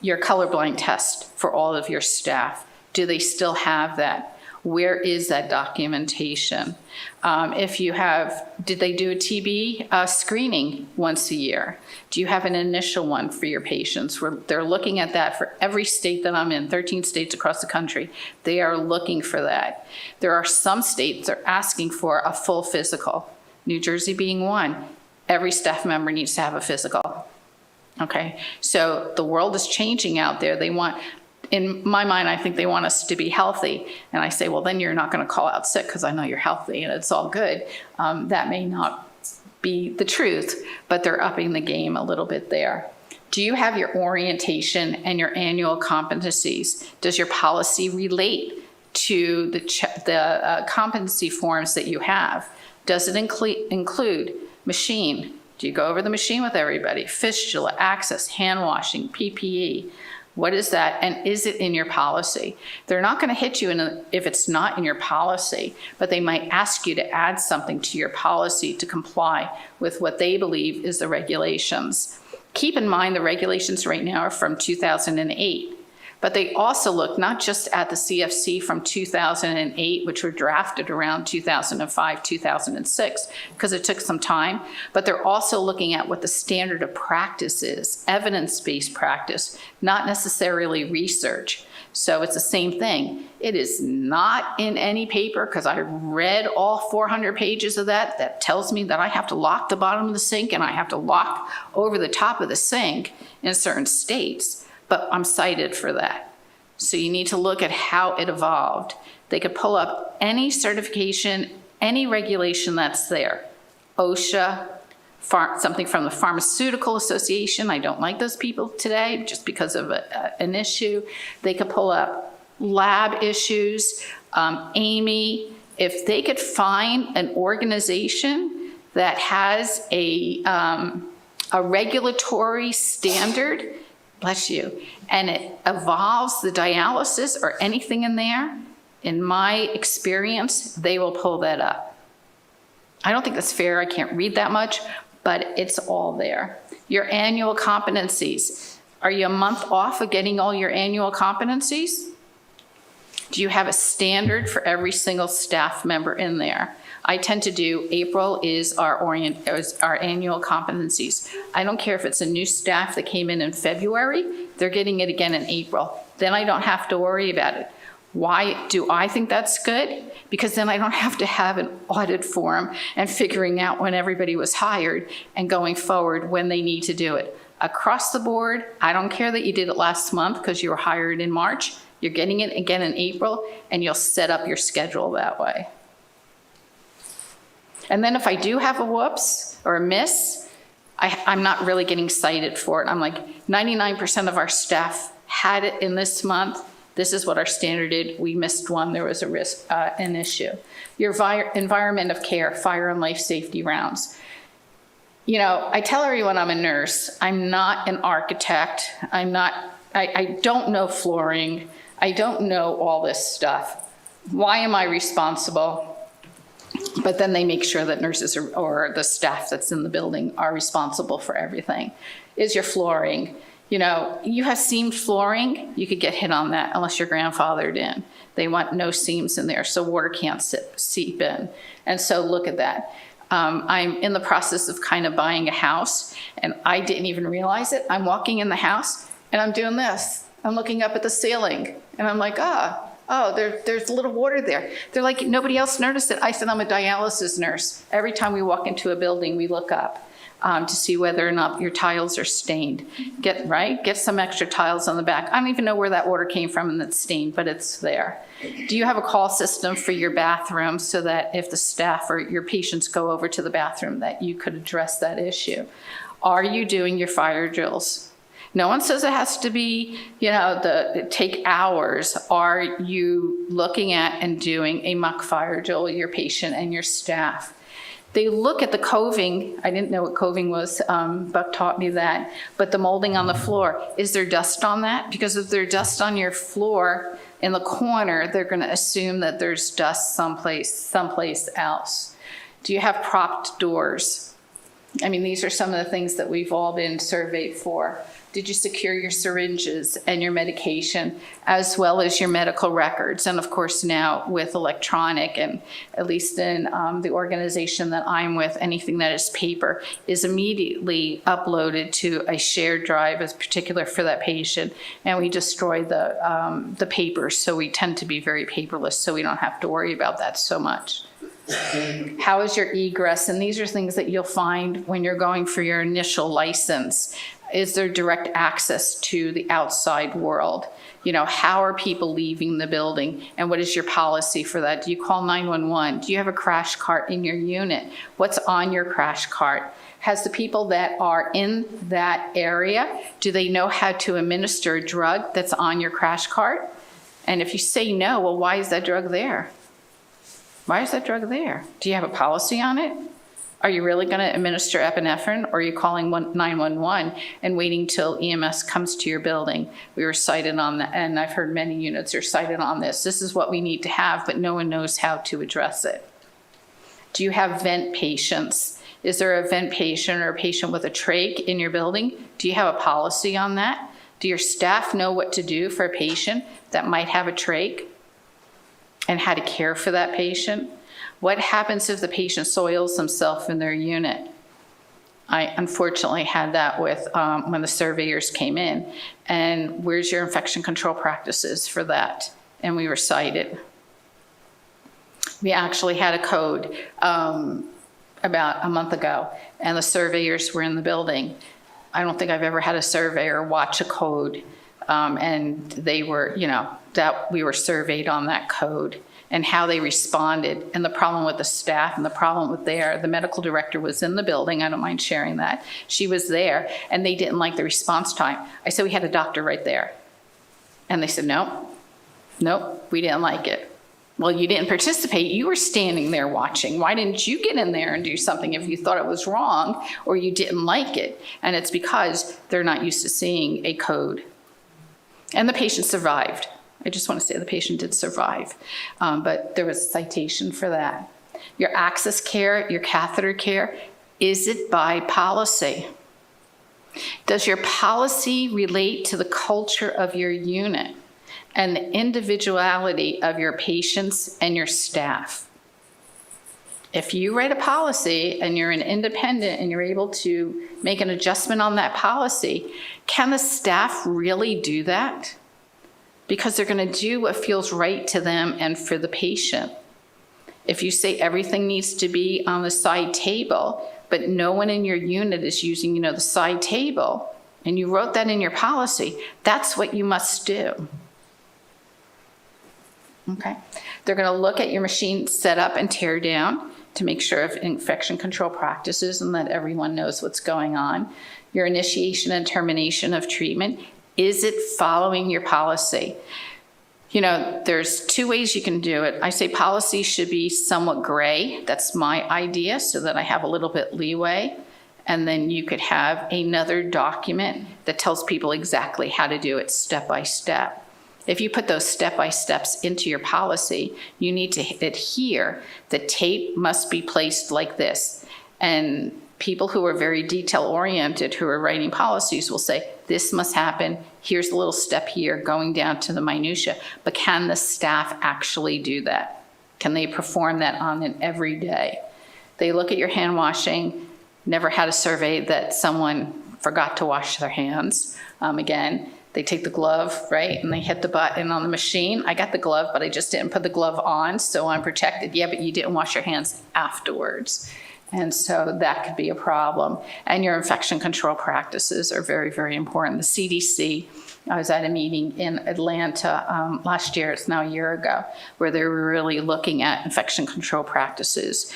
colorblind test for all of your staff? Do they still have that? Where is that documentation? Did they do a TB screening once a year? Do you have an initial one for your patients? They're looking at that for every state that I'm in, 13 states across the country. They are looking for that. There are some states that are asking for a full physical, New Jersey being one. Every staff member needs to have a physical. Okay, so the world is changing out there. In my mind, I think they want us to be healthy. And I say, well, then you're not going to call out sick because I know you're healthy and it's all good. That may not be the truth, but they're upping the game a little bit there. Do you have your orientation and your annual competencies? Does your policy relate to the competency forms that you have? Does it include machine? Do you go over the machine with everybody? Fistula, access, hand washing, PPE. What is that? And is it in your policy? They're not going to hit you if it's not in your policy, but they might ask you to add something to your policy to comply with what they believe is the regulations. Keep in mind the regulations right now are from 2008, but they also look not just at the CFC from 2008, which were drafted around 2005, 2006, because it took some time, but they're also looking at what the standard of practice is, evidence-based practice, not necessarily research. So it's the same thing. It is not in any paper, because I read all 400 pages of that tells me that I have to lock the bottom of the sink and I have to lock over the top of the sink in certain states. But I'm cited for that. So you need to look at how it evolved. They could pull up any certification, any regulation that's there. OSHA, something from the Pharmaceutical Association. I don't like those people today just because of an issue. They could pull up lab issues, AAMI. If they could find an organization that has a regulatory standard, bless you, and it evolves the dialysis or anything in there, in my experience, they will pull that up. I don't think that's fair. I can't read that much, but it's all there. Your annual competencies. Are you a month off of getting all your annual competencies? Do you have a standard for every single staff member in there? I tend to do April is our annual competencies. I don't care if it's a new staff that came in February, they're getting it again in April. Then I don't have to worry about it. Why do I think that's good? Because then I don't have to have an audit form and figuring out when everybody was hired and going forward when they need to do it. Across the board, I don't care that you did it last month because you were hired in March. You're getting it again in April, and you'll set up your schedule that way. And then if I do have a whoops or a miss, I'm not really getting cited for it. I'm like, 99% of our staff had it in this month. This is what our standard is. We missed one, there was a risk, an issue. Your environment of care, fire and life safety rounds. You know, I tell everyone I'm a nurse. I'm not an architect. I don't know flooring. I don't know all this stuff. Why am I responsible? But then they make sure that nurses or the staff that's in the building are responsible for everything. Is your flooring? You know, you have seamed flooring, you could get hit on that unless you're grandfathered in. They want no seams in there so water can't seep in. And so look at that. I'm in the process of kind of buying a house and I didn't even realize it. I'm walking in the house and I'm doing this. I'm looking up at the ceiling and I'm like, oh, there's a little water there. They're like, nobody else noticed it. I said, I'm a dialysis nurse. Every time we walk into a building, we look up to see whether or not your tiles are stained. Get some extra tiles on the back. I don't even know where that water came from and it's stained, but it's there. Do you have a call system for your bathroom so that if the staff or your patients go over to the bathroom that you could address that issue? Are you doing your fire drills? No one says it has to be, you know, take hours. Are you looking at and doing a mock fire drill, your patient and your staff? They look at the coving. I didn't know what coving was. Buck taught me that. But the molding on the floor, is there dust on that? Because if there's dust on your floor in the corner, they're going to assume that there's dust someplace else. Do you have propped doors? I mean, these are some of the things that we've all been surveyed for. Did you secure your syringes and your medication as well as your medical records? And of course now with electronic, and at least in the organization that I'm with, anything that is paper is immediately uploaded to a shared drive as particular for that patient. And we destroy the papers, so we tend to be very paperless, so we don't have to worry about that so much. How is your egress? And these are things that you'll find when you're going for your initial license. Is there direct access to the outside world? You know, how are people leaving the building? And what is your policy for that? Do you call 911? Do you have a crash cart in your unit? What's on your crash cart? Has the people that are in that area, do they know how to administer a drug that's on your crash cart? And if you say no, well, why is that drug there? Why is that drug there? Do you have a policy on it? Are you really going to administer epinephrine, or are you calling 911 and waiting till EMS comes to your building? We were cited on that, and I've heard many units are cited on this. This is what we need to have, but no one knows how to address it. Do you have vent patients? Is there a vent patient or a patient with a trach in your building? Do you have a policy on that? Do your staff know what to do for a patient that might have a trach and how to care for that patient? What happens if the patient soils themselves in their unit? I unfortunately had that with when the surveyors came in. And where's your infection control practices for that? And we were cited. We actually had a code about a month ago, and the surveyors were in the building. I don't think I've ever had a surveyor watch a code, and they were, you know, that we were surveyed on that code and how they responded, and the problem with the staff and the problem with the medical director was in the building. I don't mind sharing that. She was there, and they didn't like the response time. I said, we had a doctor right there. And they said, nope, we didn't like it. Well, you didn't participate. You were standing there watching. Why didn't you get in there and do something if you thought it was wrong or you didn't like it? And it's because they're not used to seeing a code. And the patient survived. I just want to say the patient did survive, but there was a citation for that. Your access care, your catheter care, is it by policy? Does your policy relate to the culture of your unit and the individuality of your patients and your staff? If you write a policy and you're an independent and you're able to make an adjustment on that policy, can the staff really do that? Because they're going to do what feels right to them and for the patient. If you say everything needs to be on the side table, but no one in your unit is using, you know, the side table, and you wrote that in your policy, that's what you must do. Okay? They're going to look at your machine set up and tear down to make sure of infection control practices and that everyone knows what's going on. Your initiation and termination of treatment. Is it following your policy? You know, there's two ways you can do it. I say policy should be somewhat gray. That's my idea, so that I have a little bit leeway. And then you could have another document that tells people exactly how to do it step by step. If you put those step-by-steps into your policy, you need to adhere. The tape must be placed like this. And people who are very detail-oriented, who are writing policies, will say, this must happen, here's a little step here, going down to the minutia. But can the staff actually do that? Can they perform that on an everyday? They look at your hand washing, never had a survey that someone forgot to wash their hands. Again, they take the glove, right, and they hit the button on the machine. I got the glove, but I just didn't put the glove on, so I'm protected. Yeah, but you didn't wash your hands afterwards. And so that could be a problem. And your infection control practices are very, very important. The CDC, I was at a meeting in Atlanta last year, it's now a year ago, where they were really looking at infection control practices,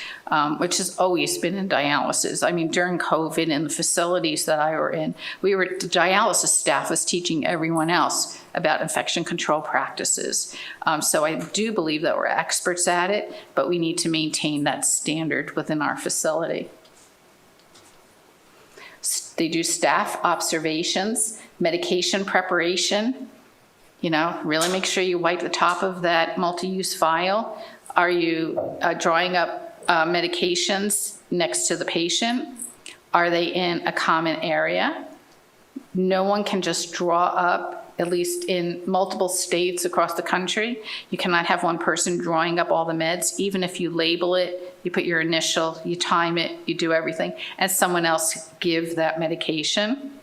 which has always been in dialysis. I mean, during COVID in the facilities that I were in, the dialysis staff was teaching everyone else about infection control practices. So I do believe that we're experts at it, but we need to maintain that standard within our facility. They do staff observations, medication preparation. You know, really make sure you wipe the top of that multi-use vial. Are you drawing up medications next to the patient? Are they in a common area? No one can just draw up, at least in multiple states across the country, you cannot have one person drawing up all the meds. Even if you label it, you put your initial, you time it, you do everything, and someone else give that medication.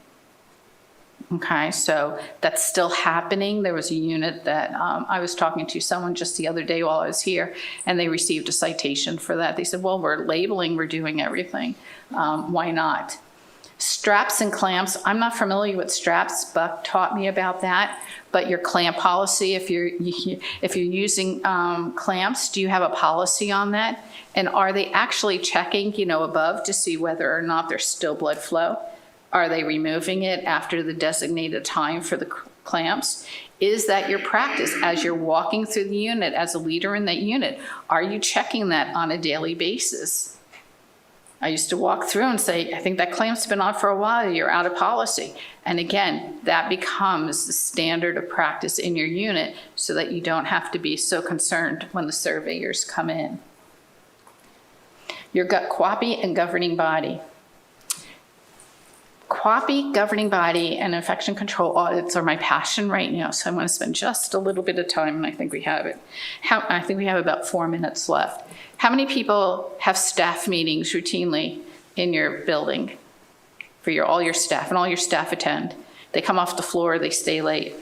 Okay, so that's still happening. There was a unit that I was talking to someone just the other day while I was here, and they received a citation for that. They said, well, we're labeling, we're doing everything. Why not? Straps and clamps, I'm not familiar with straps. Buck taught me about that. But your clamp policy, if you're using clamps, do you have a policy on that? And are they actually checking, you know, above to see whether or not there's still blood flow? Are they removing it after the designated time for the clamps? Is that your practice as you're walking through the unit as a leader in that unit? Are you checking that on a daily basis? I used to walk through and say, I think that clamp's been on for a while, you're out of policy. And again, that becomes the standard of practice in your unit so that you don't have to be so concerned when the surveyors come in. Your QAPI and governing body. QAPI, governing body, and infection control audits are my passion right now, so I'm going to spend just a little bit of time, and I think we have it. I think we have about 4 minutes left. How many people have staff meetings routinely in your building for all your staff, and all your staff attend? They come off the floor, they stay late.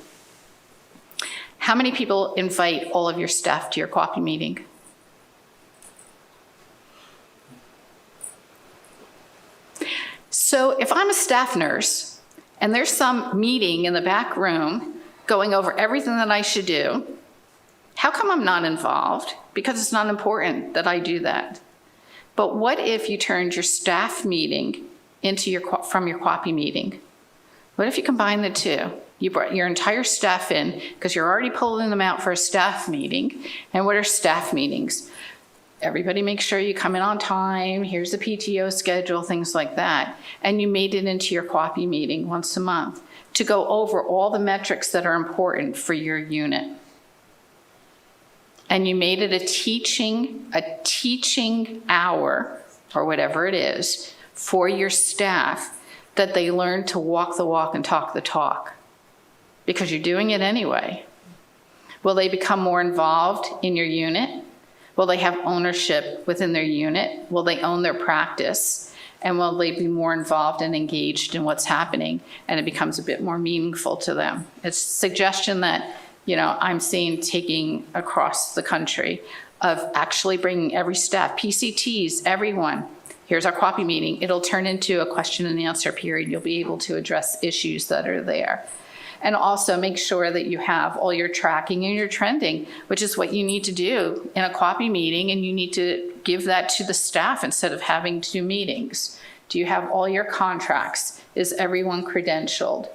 How many people invite all of your staff to your QAPI meeting? So if I'm a staff nurse and there's some meeting in the back room going over everything that I should do, how come I'm not involved? Because it's not important that I do that. But what if you turned your staff meeting into from your QAPI meeting? What if you combine the two? You brought your entire staff in because you're already pulling them out for a staff meeting. And what are staff meetings? Everybody make sure you come in on time, here's the PTO schedule, things like that. And you made it into your QAPI meeting once a month to go over all the metrics that are important for your unit. And you made it a teaching hour, or whatever it is, for your staff, that they learn to walk the walk and talk the talk. Because you're doing it anyway. Will they become more involved in your unit? Will they have ownership within their unit? Will they own their practice? And will they be more involved and engaged in what's happening? And it becomes a bit more meaningful to them. It's a suggestion that, you know, I'm seeing taking across the country of actually bringing every staff, PCTs, everyone. Here's our QAPI meeting. It'll turn into a question and answer period. You'll be able to address issues that are there. And also make sure that you have all your tracking and your trending, which is what you need to do in a COPI meeting, and you need to give that to the staff instead of having 2 meetings. Do you have all your contracts? Is everyone credentialed?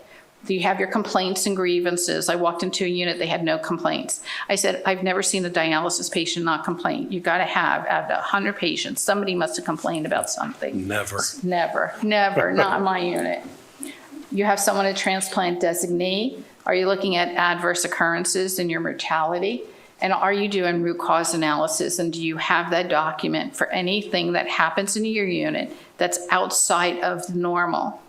Do you have your complaints and grievances? I walked into a unit, they had no complaints. I said, I've never seen a dialysis patient not complain. You gotta have, out of 100 patients, somebody must have complained about something. Never. Never, not in my unit. You have someone a transplant designee. Are you looking at adverse occurrences in your mortality? And are you doing root cause analysis? And do you have that document for anything that happens in your unit that's outside of the normal?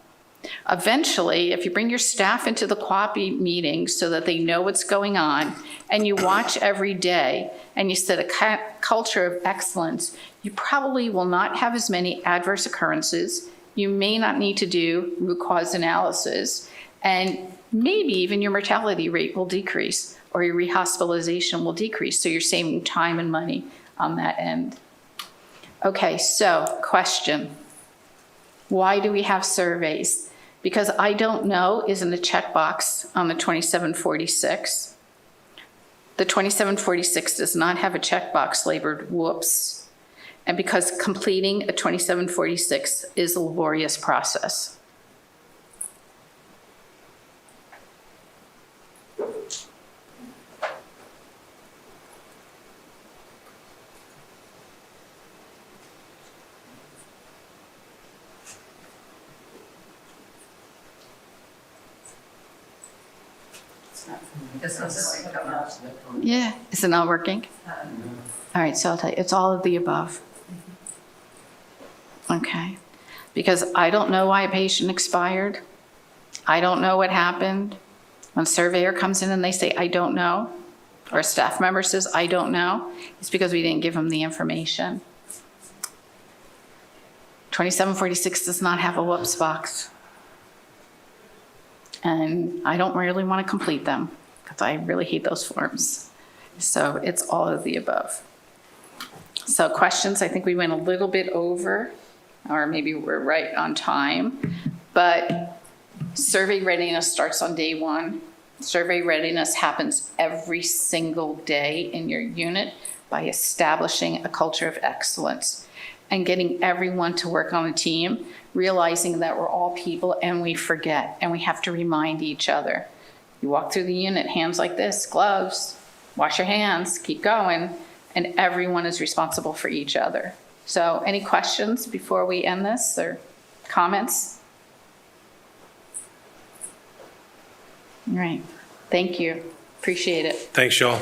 Eventually, if you bring your staff into the COPI meetings so that they know what's going on, and you watch every day, and you set a culture of excellence, you probably will not have as many adverse occurrences. You may not need to do root cause analysis, and maybe even your mortality rate will decrease, or your rehospitalization will decrease, so you're saving time and money on that end. Okay, so question. Why do we have surveys? Because I don't know isn't a checkbox on the 2746. The 2746 does not have a checkbox labeled whoops. And because completing a 2746 is a laborious process. This one's coming up. Yeah, is it not working? All right, so I'll tell you, it's all of the above. Okay, because I don't know why a patient expired. I don't know what happened. When a surveyor comes in and they say, I don't know, or a staff member says, I don't know, it's because we didn't give them the information. 2746 does not have a whoops box. And I don't really want to complete them because I really hate those forms. So it's all of the above. So questions, I think we went a little bit over, or maybe we're right on time, but survey readiness starts on day 1. Survey readiness happens every single day in your unit by establishing a culture of excellence and getting everyone to work on a team, realizing that we're all people and we forget and we have to remind each other. You walk through the unit, hands like this, gloves, wash your hands, keep going, and everyone is responsible for each other. So any questions before we end this or comments? All right, thank you, appreciate it. Thanks, y'all.